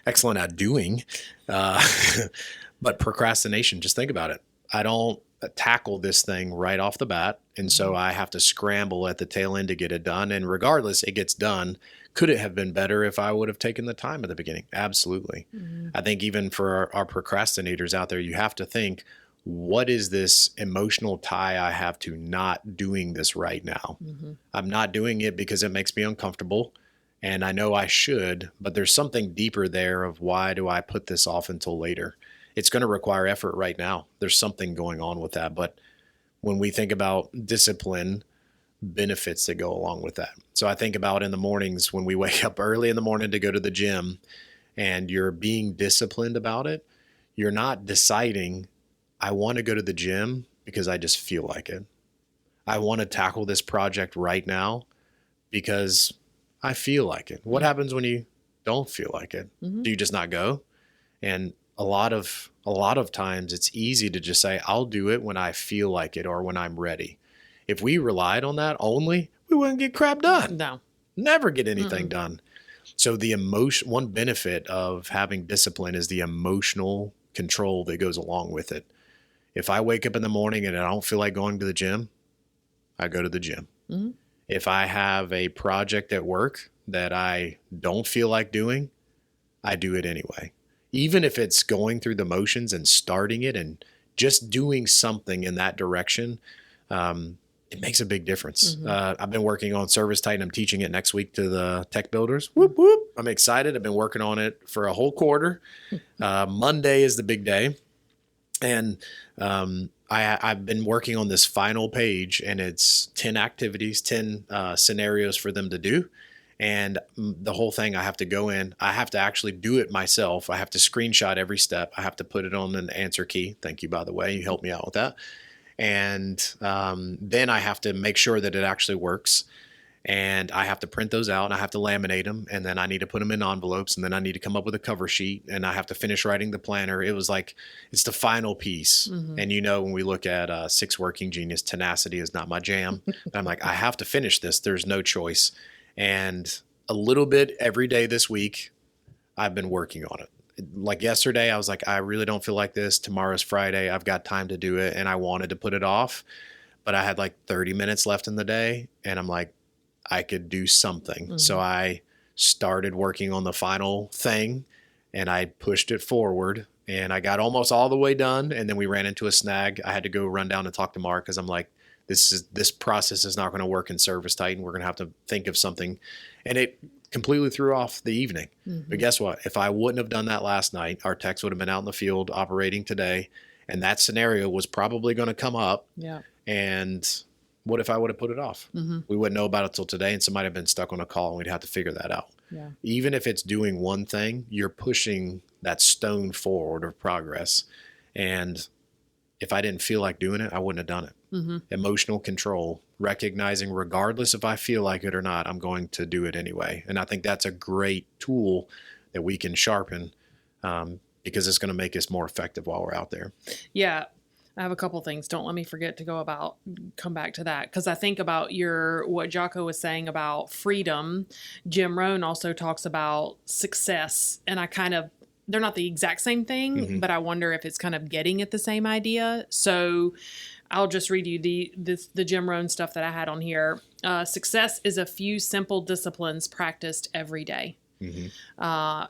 excellent at doing, but procrastination, just think about it. I don't tackle this thing right off the bat, and so I have to scramble at the tail end to get it done. And regardless, it gets done. Could it have been better if I would have taken the time at the beginning? Absolutely. I think even for our procrastinators out there, you have to think, what is this emotional tie I have to not doing this right now? I'm not doing it because it makes me uncomfortable, and I know I should, but there's something deeper there of why do I put this off until later? It's going to require effort right now. There's something going on with that. But when we think about discipline, benefits that go along with that. So I think about in the mornings when we wake up early in the morning to go to the gym, and you're being disciplined about it. You're not deciding, I want to go to the gym because I just feel like it. I want to tackle this project right now because I feel like it. What happens when you don't feel like it? Do you just not go? And a lot of times it's easy to just say, I'll do it when I feel like it or when I'm ready. If we relied on that only, we wouldn't get crap done. No. Never get anything done. So one benefit of having discipline is the emotional control that goes along with it. If I wake up in the morning and I don't feel like going to the gym, I go to the gym. If I have a project at work that I don't feel like doing, I do it anyway. Even if it's going through the motions and starting it and just doing something in that direction, it makes a big difference. Mhm. I've been working on Service Titan. I'm teaching it next week to the tech builders. Whoop, whoop. I'm excited. I've been working on it for a whole quarter. Monday is the big day. And I've been working on this final page, and it's 10 activities, 10 scenarios for them to do. And the whole thing, I have to go in. I have to actually do it myself. I have to screenshot every step. I have to put it on an answer key. Thank you, by the way. You helped me out with that. And then I have to make sure that it actually works. And I have to print those out, and I have to laminate them, and then I need to put them in envelopes, and then I need to come up with a cover sheet, and I have to finish writing the planner. It was like, it's the final piece. Mhm. And when we look at Six Working Genius, tenacity is not my jam. And I'm like, I have to finish this. There's no choice. And a little bit every day this week, I've been working on it. Like yesterday, I was like, I really don't feel like this. Tomorrow's Friday. I've got time to do it. And I wanted to put it off, but I had like 30 minutes left in the day. And I'm like, I could do something. Mhm. So I started working on the final thing, and I pushed it forward, and I got almost all the way done. And then we ran into a snag. I had to go run down and talk to Mark, because I'm like, this process is not going to work in Service Titan. We're going to have to think of something. And it completely threw off the evening. Mhm. But guess what? If I wouldn't have done that last night, our techs would have been out in the field operating today, and that scenario was probably going to come up. Yeah. And what if I would have put it off? Mhm. We wouldn't know about it till today, and somebody had been stuck on a call, and we'd have to figure that out. Yeah. Even if it's doing one thing, you're pushing that stone forward of progress. And if I didn't feel like doing it, I wouldn't have done it. Mhm. Emotional control, recognizing regardless if I feel like it or not, I'm going to do it anyway. And I think that's a great tool that we can sharpen, because it's going to make us more effective while we're out there. Yeah. I have a couple things. Don't let me forget to come back to that. Because I think about what Jocko was saying about freedom. Jim Rohn also talks about success. And they're not the exact same thing, Mhm. but I wonder if it's kind of getting at the same idea. So I'll just read you the Jim Rohn stuff that I had on here. Success is a few simple disciplines practiced every day. Mm-hmm.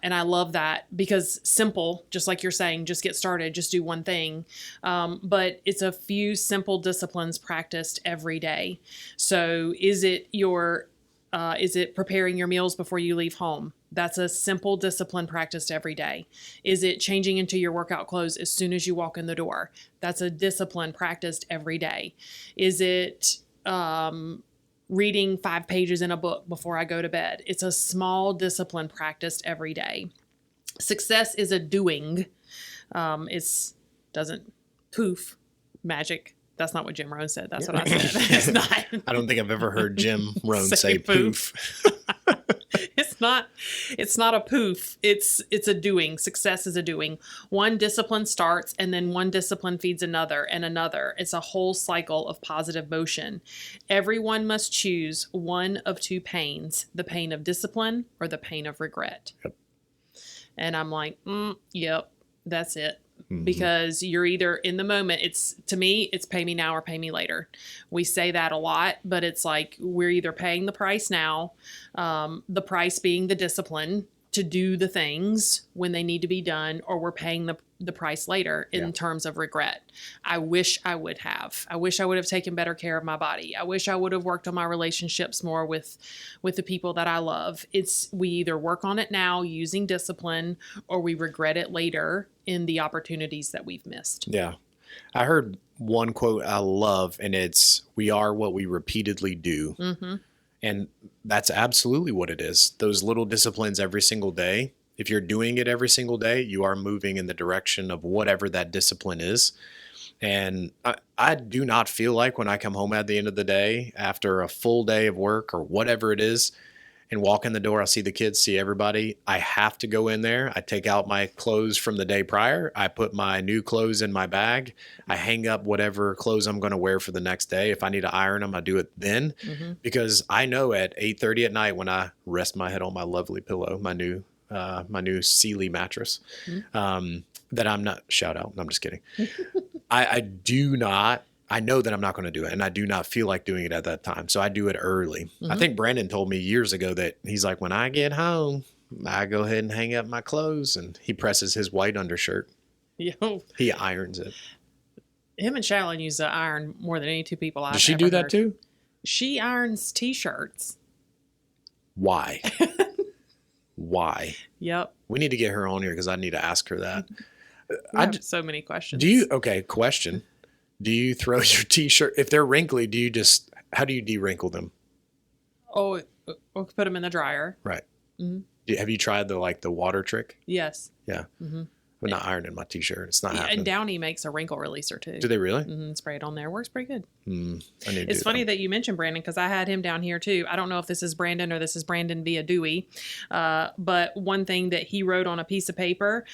And I love that, because simple, just like you're saying, just get started, just do one thing. But it's a few simple disciplines practiced every day. So is it preparing your meals before you leave home? That's a simple discipline practiced every day. Is it changing into your workout clothes as soon as you walk in the door? That's a discipline practiced every day. Is it reading 5 pages in a book before I go to bed? It's a small discipline practiced every day. Success is a doing. Doesn't poof, magic. That's not what Jim Rohn said. That's what I said. It's not. I don't think I've ever heard Jim Rohn Say say poof. It's not a poof. It's a doing. Success is a doing. One discipline starts, and then one discipline feeds another and another. It's a whole cycle of positive motion. Everyone must choose one of two pains: the pain of discipline or the pain of regret. Yep. And I'm like, yep, that's it. Mm-hmm. Because you're either in the moment, to me, it's pay me now or pay me later. We say that a lot, but it's like we're either paying the price now, the price being the discipline to do the things when they need to be done, or we're paying the price later in terms of regret. I wish I would have. I wish I would have taken better care of my body. I wish I would have worked on my relationships more with the people that I love. We either work on it now using discipline, or we regret it later in the opportunities that we've missed. Yeah. I heard one quote I love, and it's, "We are what we repeatedly do." Mm-hmm. And that's absolutely what it is. Those little disciplines every single day. If you're doing it every single day, you are moving in the direction of whatever that discipline is. And I do not feel like when I come home at the end of the day, after a full day of work or whatever it is, and walk in the door, I see the kids, see everybody, I have to go in there. I take out my clothes from the day prior. I put my new clothes in my bag. I hang up whatever clothes I'm going to wear for the next day. If I need to iron them, I do it then. Mm-hmm. Because I know at 8:30 at night, when I rest my head on my lovely pillow, my new Sealy mattress, that I'm not, shout out, no, I'm just kidding. I know that I'm not going to do it, and I do not feel like doing it at that time. So I do it early. Mm-hmm. I think Brandon told me years ago that he's like, when I get home, I go ahead and hang up my clothes, and he presses his white undershirt. Yo, He irons it. Him and Shallon use to iron more than any two people I've Does she ever do that heard. too? She irons T-shirts. Why? Why? Yep. We need to get her on here because I need to ask her that. I have so many questions. Question. Do you throw your T-shirt, if they're wrinkly, how do you de-wrinkle them? Oh, we'll put them in the dryer. Right. Mm-hmm. Have you tried the water trick? Yes. Yeah. Mm-hmm. I'm not ironing my T-shirt. It's not happening. And Downy makes a wrinkle releaser too. Do they really? Mm-hmm. Spray it on there. Works pretty good. I need to It's funny that you mentioned Brandon because I had him down here too. I don't know if this is Brandon or this is Brandon via Dewey. But one thing that he wrote on a piece of paper,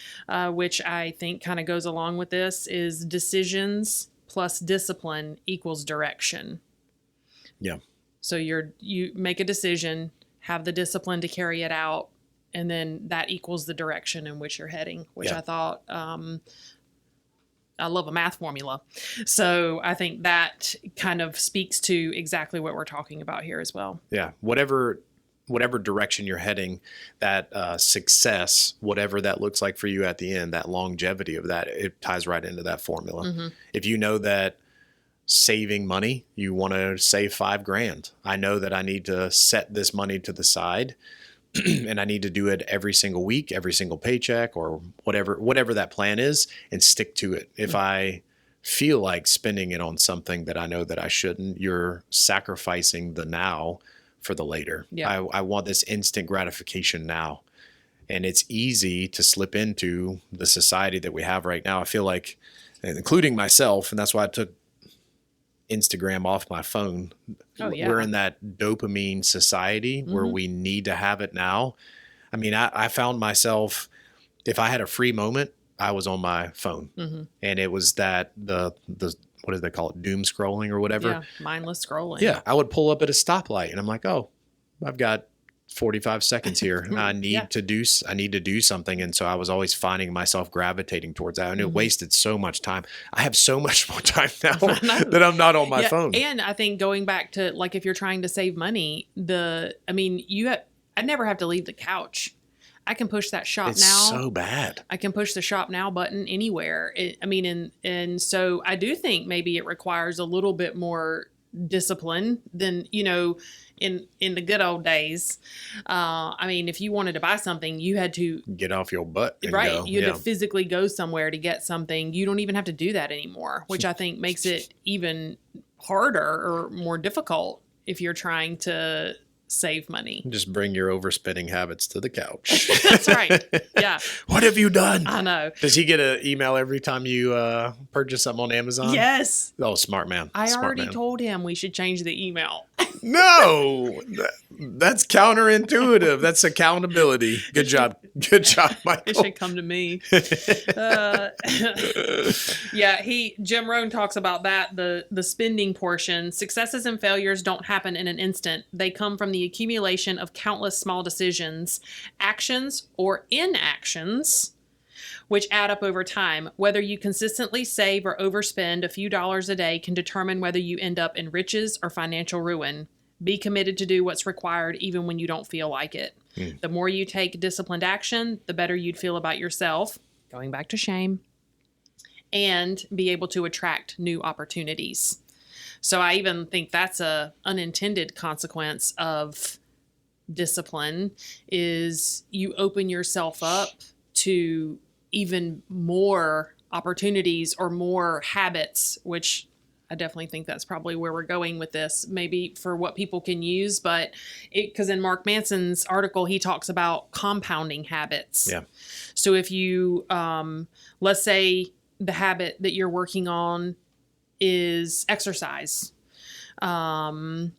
which I think kind of goes along with this, is decisions plus discipline equals direction. Yeah. So you make a decision, have the discipline to carry it out, and then that equals the direction in which you're heading, which I thought, I love a math formula. So I think that kind of speaks to exactly what we're talking about here as well. Yeah. Whatever direction you're heading, that success, whatever that looks like for you at the end, that longevity of that, it ties right into that formula. Mm-hmm. If you know that saving money, you want to save $5,000. I know that I need to set this money to the side and I need to do it every single week, every single paycheck, or whatever that plan is, and stick to it. If I feel like spending it on something that I know that I shouldn't, you're sacrificing the now for the later. Yeah. I want this instant gratification now. And it's easy to slip into the society that we have right now. I feel like, including myself, and that's why I took Instagram off my phone. Oh, yeah. We're in that dopamine society where we need to have it now. I mean, I found myself, if I had a free moment, I was on my phone. Mm-hmm. And it was that the what do they call it? Doom scrolling or whatever. Yeah, mindless scrolling. Yeah, I would pull up at a stoplight and I'm like, oh, I've got 45 seconds here. I need to do something. And so I was always finding myself gravitating towards that. And it wasted so much time. I have so much more time now that I'm not on my phone. And I think going back to, like, if you're trying to save money, I never have to leave the couch. I can push that shop now. It's so bad. I can push the shop now button anywhere. And so I do think maybe it requires a little bit more discipline than, in the good old days. If you wanted to buy something, you had to get off your butt and right. Go. You had to physically go somewhere to get something. You don't even have to do that anymore, which I think makes it even harder or more difficult if you're trying to save money. Just bring your overspending habits to the couch. That's right. Yeah. What have you done? I know. Does he get an email every time you purchase something on Amazon? Yes. Oh, smart man. I already told him we should change the email. No, that's counterintuitive. That's accountability. Good job. Good job, Michael. It should come to me. Jim Rohn talks about that, the spending portion. Successes and failures don't happen in an instant. They come from the accumulation of countless small decisions, actions or inactions, which add up over time. Whether you consistently save or overspend a few dollars a day can determine whether you end up in riches or financial ruin. Be committed to do what's required even when you don't feel like it. The more you take disciplined action, the better you'd feel about yourself, going back to shame, and be able to attract new opportunities. So I even think that's a unintended consequence of discipline, is you open yourself up to even more opportunities or more habits, which I definitely think that's probably where we're going with this, maybe for what people can use. But because in Mark Manson's article, he talks about compounding habits. Yeah. So if you, let's say the habit that you're working on is exercise, and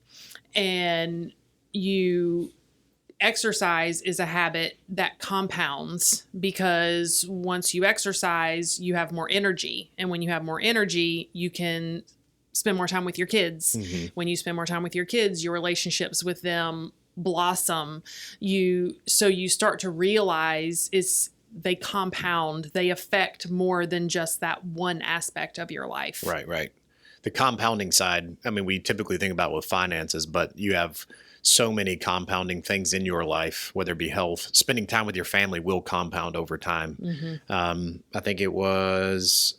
exercise is a habit that compounds, because once you exercise, you have more energy. And when you have more energy, you can spend more time with your kids. Mm-hmm. When you spend more time with your kids, your relationships with them blossom. So you start to realize they compound, they affect more than just that one aspect of your life. Right. The compounding side, we typically think about with finances, but you have so many compounding things in your life, whether it be health. Spending time with your family will compound over time. Mm-hmm. I think it was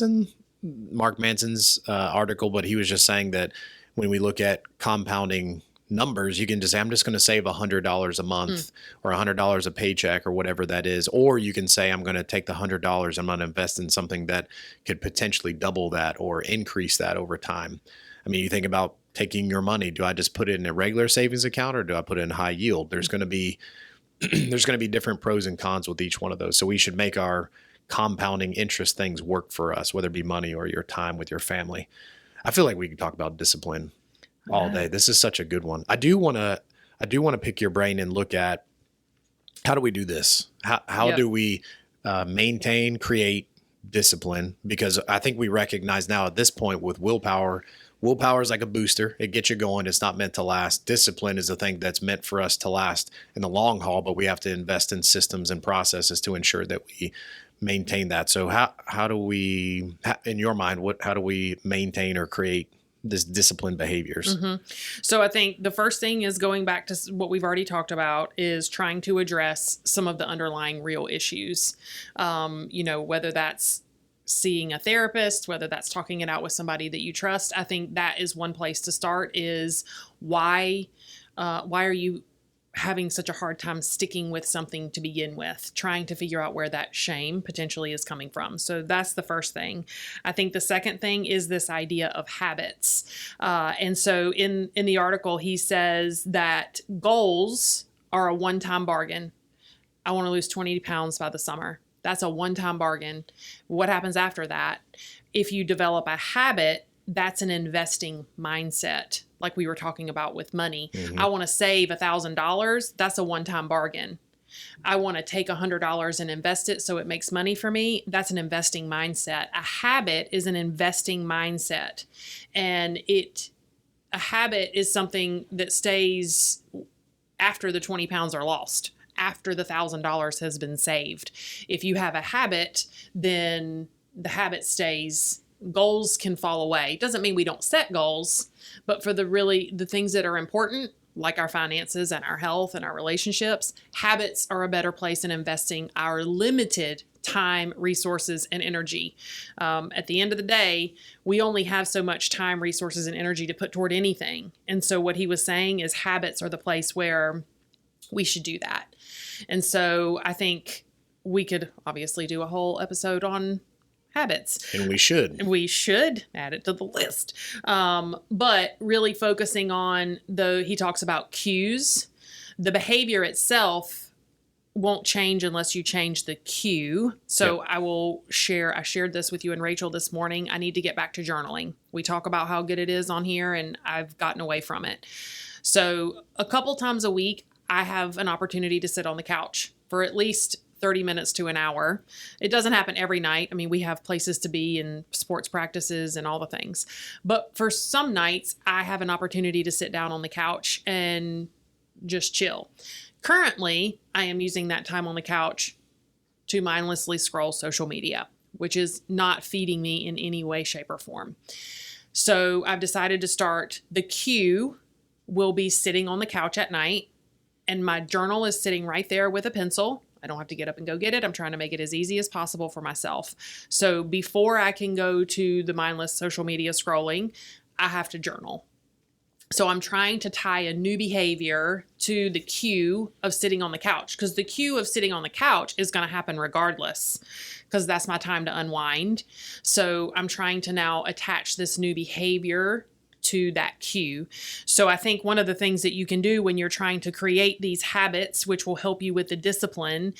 in Mark Manson's article, but he was just saying that when we look at compounding numbers, you can just say, I'm just going to save $100 a month or $100 a paycheck or whatever that is. Or you can say, I'm going to take the $100, I'm going to invest in something that could potentially double that or increase that over time. I mean, you think about taking your money. Do I just put it in a regular savings account or do I put it in high yield? There's going to be different pros and cons with each one of those. So we should make our compounding interest things work for us, whether it be money or your time with your family. I feel like we could talk about discipline all day. This is such a good one. I do want to pick your brain and look at how do we do this? How do we maintain, create discipline? Because I think we recognize now at this point with willpower is like a booster. It gets you going. It's not meant to last. Discipline is the thing that's meant for us to last in the long haul, but we have to invest in systems and processes to ensure that we maintain that. So how do we, in your mind, how do we maintain or create this disciplined behaviors? So I think the first thing is going back to what we've already talked about is trying to address some of the underlying real issues. Whether that's seeing a therapist, whether that's talking it out with somebody that you trust. I think that is one place to start is why are you having such a hard time sticking with something to begin with, trying to figure out where that shame potentially is coming from. So that's the first thing. I think the second thing is this idea of habits. And so in the article, he says that goals are a one-time bargain. I want to lose 20 pounds by the summer. That's a one-time bargain. What happens after that? If you develop a habit, that's an investing mindset, like we were talking about with money. I want to save $1,000. That's a one-time bargain. I want to take $100 and invest it so it makes money for me. That's an investing mindset. A habit is an investing mindset. And a habit is something that stays after the 20 pounds are lost, after the $1,000 has been saved. If you have a habit, then the habit stays. Goals can fall away. Doesn't mean we don't set goals, but for the things that are important, like our finances and our health and our relationships, habits are a better place in investing our limited time, resources, and energy. At the end of the day, we only have so much time, resources, and energy to put toward anything. And so what he was saying is habits are the place where we should do that. And so I think we could obviously do a whole episode on habits. And we should. We should add it to the list. But really focusing on he talks about cues. The behavior itself won't change unless you change the cue. So yep. I shared this with you and Rachel this morning. I need to get back to journaling. We talk about how good it is on here and I've gotten away from it. So a couple times a week, I have an opportunity to sit on the couch for at least 30 minutes to an hour. It doesn't happen every night. I mean, we have places to be and sports practices and all the things. But for some nights, I have an opportunity to sit down on the couch and just chill. Currently, I am using that time on the couch to mindlessly scroll social media, which is not feeding me in any way, shape, or form. So I've decided to start. The cue will be sitting on the couch at night, and my journal is sitting right there with a pencil. I don't have to get up and go get it. I'm trying to make it as easy as possible for myself. So before I can go to the mindless social media scrolling, I have to journal. So I'm trying to tie a new behavior to the cue of sitting on the couch, because the cue of sitting on the couch is going to happen regardless, because that's my time to unwind. So I'm trying to now attach this new behavior to that cue. So I think one of the things that you can do when you're trying to create these habits, which will help you with the discipline,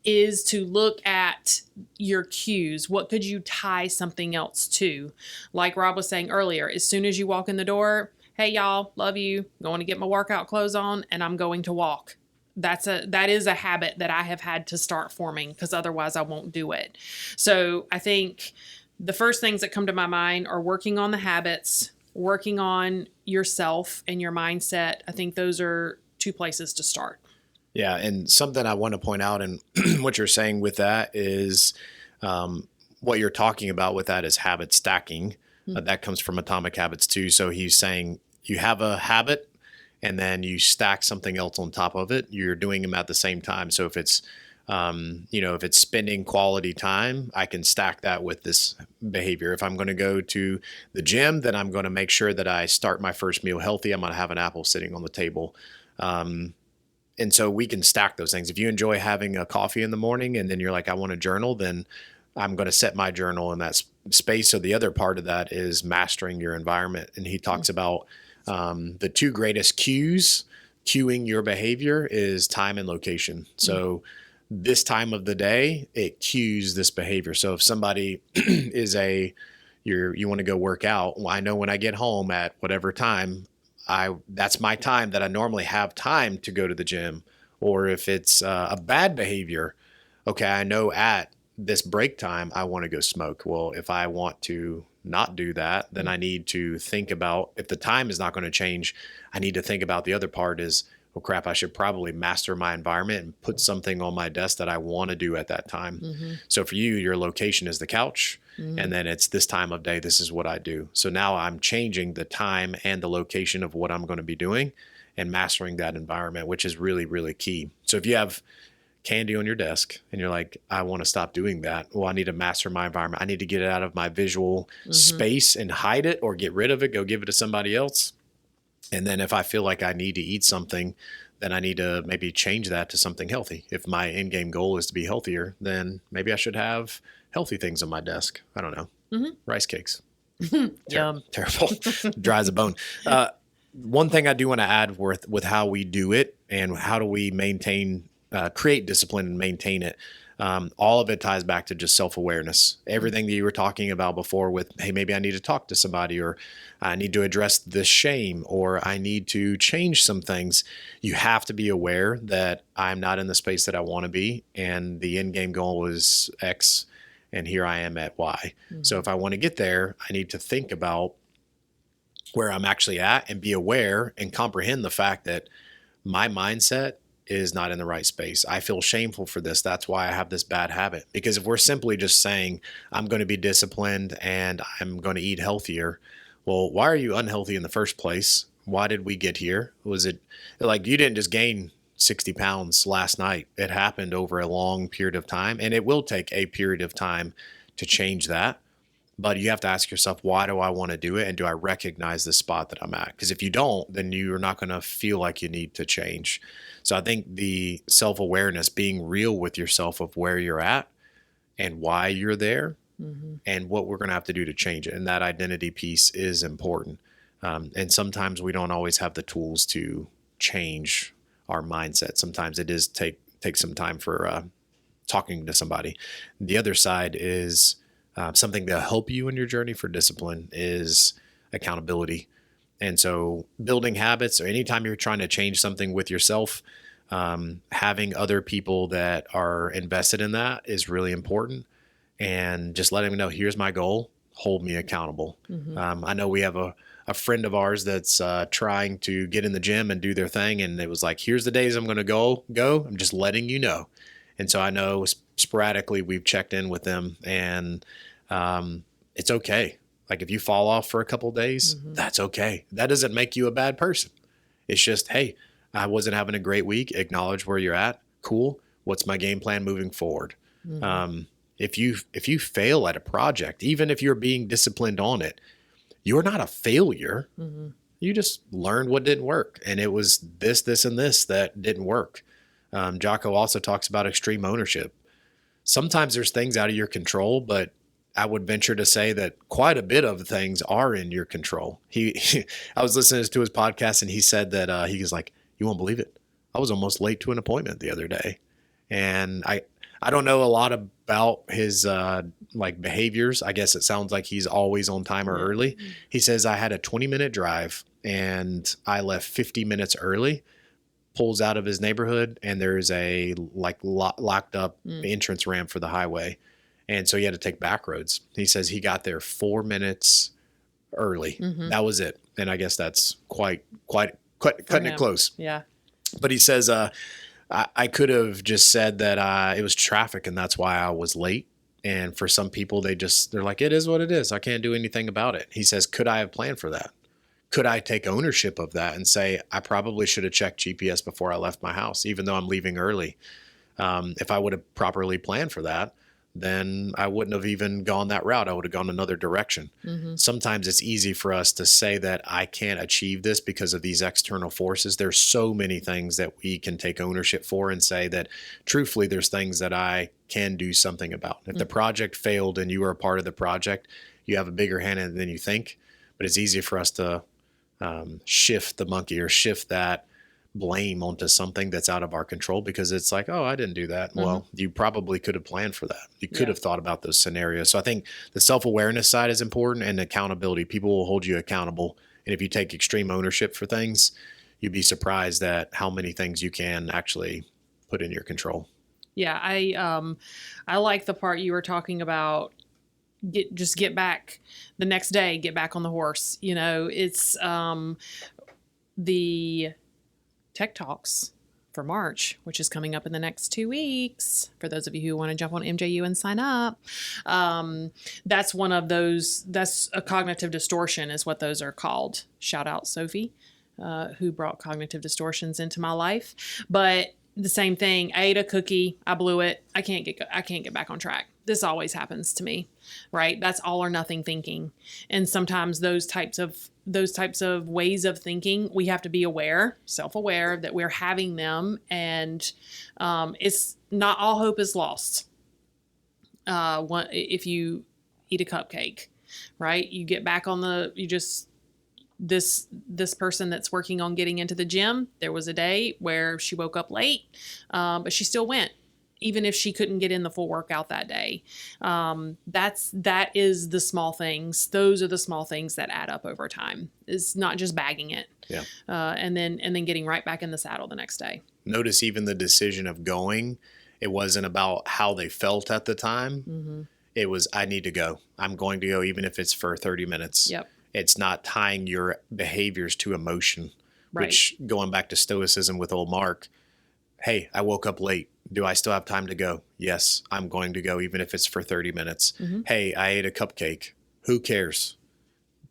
is to look at your cues. What could you tie something else to? Like Rob was saying earlier, as soon as you walk in the door, hey y'all, love you, going to get my workout clothes on, and I'm going to walk. That is a habit that I have had to start forming, because otherwise I won't do it. So I think the first things that come to my mind are working on the habits, working on yourself and your mindset. I think those are two places to start. Yeah. And something I want to point out and what you're saying with that is what you're talking about with that is habit stacking. Mm-hmm. That comes from Atomic Habits too. So he's saying you have a habit and then you stack something else on top of it. You're doing them at the same time. So if it's If it's spending quality time, I can stack that with this behavior. If I'm going to go to the gym, then I'm going to make sure that I start my first meal healthy. I'm going to have an apple sitting on the table. And so we can stack those things. If you enjoy having a coffee in the morning and then you're like, I want to journal, then I'm going to set my journal in that space. So the other part of that is mastering your environment. And he talks about the two greatest cueing your behavior is time and location. So this time of the day, it cues this behavior. So if somebody is you want to go work out, well, I know when I get home at whatever time, that's my time that I normally have time to go to the gym. Or if it's a bad behavior, okay, I know at this break time, I want to go smoke. Well, if I want to not do that, then I need to think about, if the time is not going to change, I need to think about the other part is, well, crap, I should probably master my environment and put something on my desk that I want to do at that time. So for you, your location is the couch. And then it's this time of day, this is what I do. So now I'm changing the time and the location of what I'm going to be doing and mastering that environment, which is really, really key. So if you have candy on your desk and you're like, I want to stop doing that. Well, I need to master my environment. I need to get it out of my visual space and hide it or get rid of it, go give it to somebody else. And then if I feel like I need to eat something, then I need to maybe change that to something healthy. If my end game goal is to be healthier, then maybe I should have healthy things on my desk. I don't know. Rice cakes. Yum. Terrible. Dry as a bone. One thing I do want to add with how we do it and how do we create discipline and maintain it. All of it ties back to just self-awareness. Everything that you were talking about before with, hey, maybe I need to talk to somebody, or I need to address this shame, or I need to change some things. You have to be aware that I'm not in the space that I want to be, and the end game goal is X, and here I am at Y. So if I want to get there, I need to think about where I'm actually at and be aware and comprehend the fact that my mindset is not in the right space. I feel shameful for this. That's why I have this bad habit. Because if we're simply just saying, I'm going to be disciplined and I'm going to eat healthier, well, why are you unhealthy in the first place? Why did we get here? Was it like you didn't just gain 60 pounds last night? It happened over a long period of time, and it will take a period of time to change that. But you have to ask yourself, why do I want to do it? And do I recognize the spot that I'm at? Because if you don't, then you're not going to feel like you need to change. So I think the self-awareness, being real with yourself of where you're at and why you're there and what we're going to have to do to change it. And that identity piece is important. And sometimes we don't always have the tools to change our mindset. Sometimes it is take some time for talking to somebody. The other side is something that'll help you in your journey for discipline is accountability. And so building habits, or anytime you're trying to change something with yourself, having other people that are invested in that is really important. And just letting them know, here's my goal, hold me accountable. I know we have a friend of ours that's trying to get in the gym and do their thing. And it was like, here's the days I'm going to go. I'm just letting you know. And so I know sporadically we've checked in with them, and it's okay. Like if you fall off for a couple of days, that's okay. That doesn't make you a bad person. It's just, hey, I wasn't having a great week. Acknowledge where you're at. Cool. What's my game plan moving forward? If you fail at a project, even if you're being disciplined on it, you're not a failure. You just learned what didn't work. And it was this, and this that didn't work. Jocko also talks about extreme ownership. Sometimes there's things out of your control, but I would venture to say that quite a bit of things are in your control. I was listening to his podcast, and he said that he was like, you won't believe it, I was almost late to an appointment the other day. And I don't know a lot about his behaviors. I guess it sounds like he's always on time or early. He says, I had a 20-minute drive and I left 50 minutes early. Pulls out of his neighborhood, and there's a locked up entrance ramp for the highway. And so he had to take back roads. He says he got there 4 minutes early. That was it. And I guess that's quite cutting it close. Yeah. But he says, I could have just said that it was traffic and that's why I was late. And for some people, they're like, it is what it is. I can't do anything about it. He says, could I have planned for that? Could I take ownership of that and say, I probably should have checked GPS before I left my house, even though I'm leaving early? If I would have properly planned for that, then I wouldn't have even gone that route. I would have gone another direction. Sometimes it's easy for us to say that I can't achieve this because of these external forces. There's so many things that we can take ownership for and say that truthfully, there's things that I can do something about. If the project failed and you were a part of the project, you have a bigger hand in it than you think, but it's easy for us to shift the monkey or shift that blame onto something that's out of our control because it's like, oh, I didn't do that. Well, you probably could have planned for that. You could have thought about those scenarios. So I think the self-awareness side is important and accountability. People will hold you accountable. And if you take extreme ownership for things, you'd be surprised at how many things you can actually put in your control. Yeah. I like the part you were talking about. Get back the next day, get back on the horse. It's the Tech Talks for March, which is coming up in the next 2 weeks. For those of you who want to jump on MJU and sign up, that's one of those. That's a cognitive distortion, is what those are called. Shout out Sophie, who brought cognitive distortions into my life. But the same thing. I ate a cookie. I blew it. I can't get back on track. This always happens to me, right? That's all or nothing thinking. And sometimes those types of ways of thinking, we have to be self-aware that we're having them. And it's not all hope is lost. If you eat a cupcake, right? You get back on this person that's working on getting into the gym. There was a day where she woke up late, but she still went, even if she couldn't get in the full workout that day. That is the small things. Those are the small things that add up over time. It's not just bagging it. Yeah. And then getting right back in the saddle the next day. Notice even the decision of going, it wasn't about how they felt at the time. It was, I need to go. I'm going to go, even if it's for 30 minutes. Yep. It's not tying your behaviors to emotion, which going back to stoicism with old Mark, hey, I woke up late. Do I still have time to go? Yes, I'm going to go, even if it's for 30 minutes. Hey, I ate a cupcake. Who cares?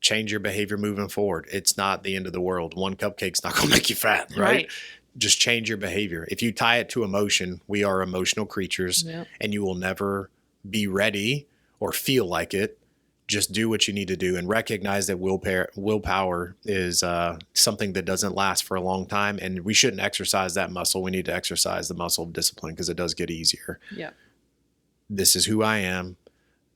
Change your behavior moving forward. It's not the end of the world. One cupcake's not going to make you fat, right? Just change your behavior. If you tie it to emotion, we are emotional creatures, and you will never be ready or feel like it. Just do what you need to do and recognize that willpower is something that doesn't last for a long time. And we shouldn't exercise that muscle. We need to exercise the muscle of discipline because it does get easier. Yeah. This is who I am.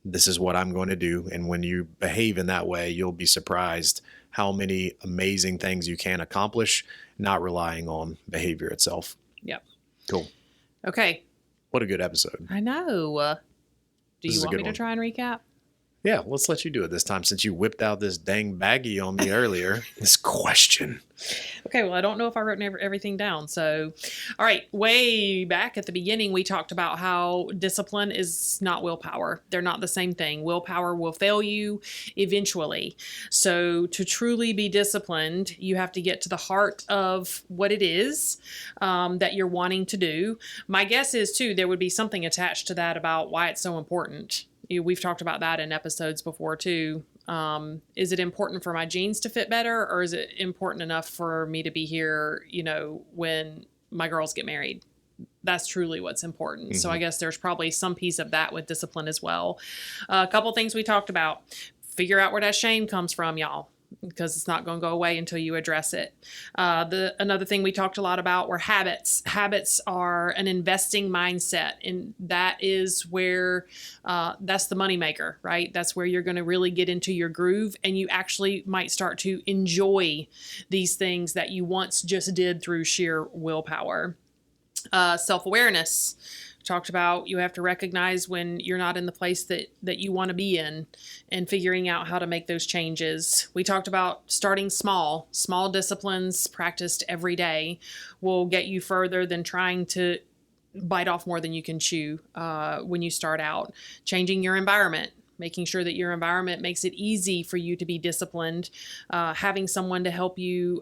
This is what I'm going to do. And when you behave in that way, you'll be surprised how many amazing things you can accomplish, not relying on behavior itself. Yep. Cool. Okay. What a good episode. I know. Do you want me to try and recap? Yeah, let's let you do it this time since you whipped out this dang baggie on me earlier. This question. Okay, well, I don't know if I wrote everything down. So, all right, way back at the beginning, we talked about how discipline is not willpower. They're not the same thing. Willpower will fail you eventually. So to truly be disciplined, you have to get to the heart of what it is that you're wanting to do. My guess is, too, there would be something attached to that about why it's so important. We've talked about that in episodes before, too. Is it important for my genes to fit better, or is it important enough for me to be here, when my girls get married? That's truly what's important. Mm-hmm. So I guess there's probably some piece of that with discipline as well. A couple things we talked about. Figure out where that shame comes from, y'all, because it's not going to go away until you address it. Another thing we talked a lot about were habits. Habits are an investing mindset, and that is where that's the moneymaker, right? That's where you're going to really get into your groove, and you actually might start to enjoy these things that you once just did through sheer willpower. Self-awareness. Talked about you have to recognize when you're not in the place that you want to be in and figuring out how to make those changes. We talked about starting small disciplines practiced every day will get you further than trying to bite off more than you can chew when you start out. Changing your environment, making sure that your environment makes it easy for you to be disciplined, having someone to help you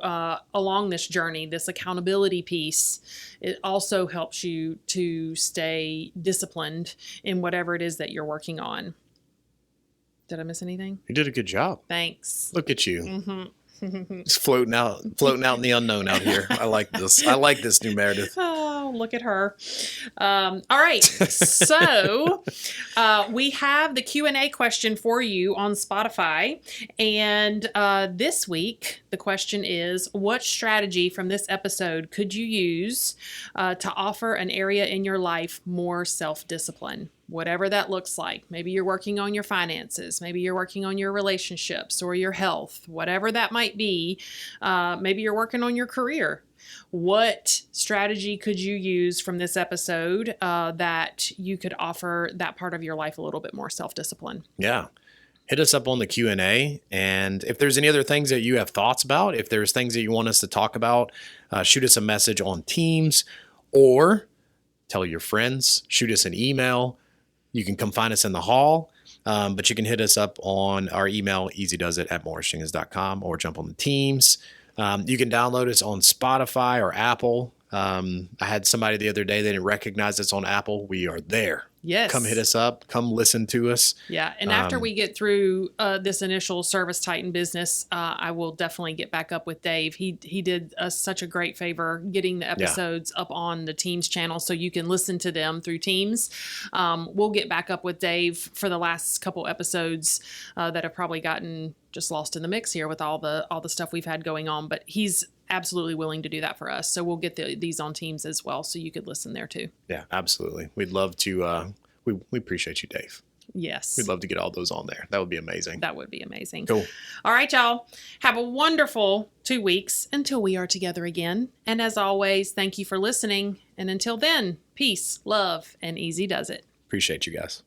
along this journey, this accountability piece. It also helps you to stay disciplined in whatever it is that you're working on. Did I miss anything? You did a good job. Thanks. Look at you. Mm-hmm. Just floating out in the unknown out here. I like this. I like this new Meredith. Oh, look at her. All right. So we have the Q&A question for you on Spotify. And this week, the question is, what strategy from this episode could you use to offer an area in your life more self-discipline? Whatever that looks like. Maybe you're working on your finances. Maybe you're working on your relationships or your health, whatever that might be. Maybe you're working on your career. What strategy could you use from this episode that you could offer that part of your life a little bit more self-discipline? Yeah. Hit us up on the Q&A. And if there's any other things that you have thoughts about, if there's things that you want us to talk about, shoot us a message on Teams or tell your friends, shoot us an email. You can come find us in the hall, but you can hit us up on our email, easydoesit@morris-jenkins.com, or jump on the Teams. You can download us on Spotify or Apple. I had somebody the other day, they didn't recognize us on Apple. We are there. Yes. Come hit us up. Come listen to us. Yeah. And after we get through this initial Service Titan business, I will definitely get back up with Dave. He did us such a great favor getting the episodes up on the Teams channel so you can listen to them through Teams. We'll get back up with Dave for the last couple episodes that have probably gotten just lost in the mix here with all the stuff we've had going on. But he's absolutely willing to do that for us. So we'll get these on Teams as well, so you could listen there too. Yeah, absolutely. We'd love to. We appreciate you, Dave. Yes. We'd love to get all those on there. That would be amazing. That would be amazing. Cool. All right, y'all. Have a wonderful 2 weeks until we are together again. And as always, thank you for listening. And until then, peace, love, and easy does it. Appreciate you guys.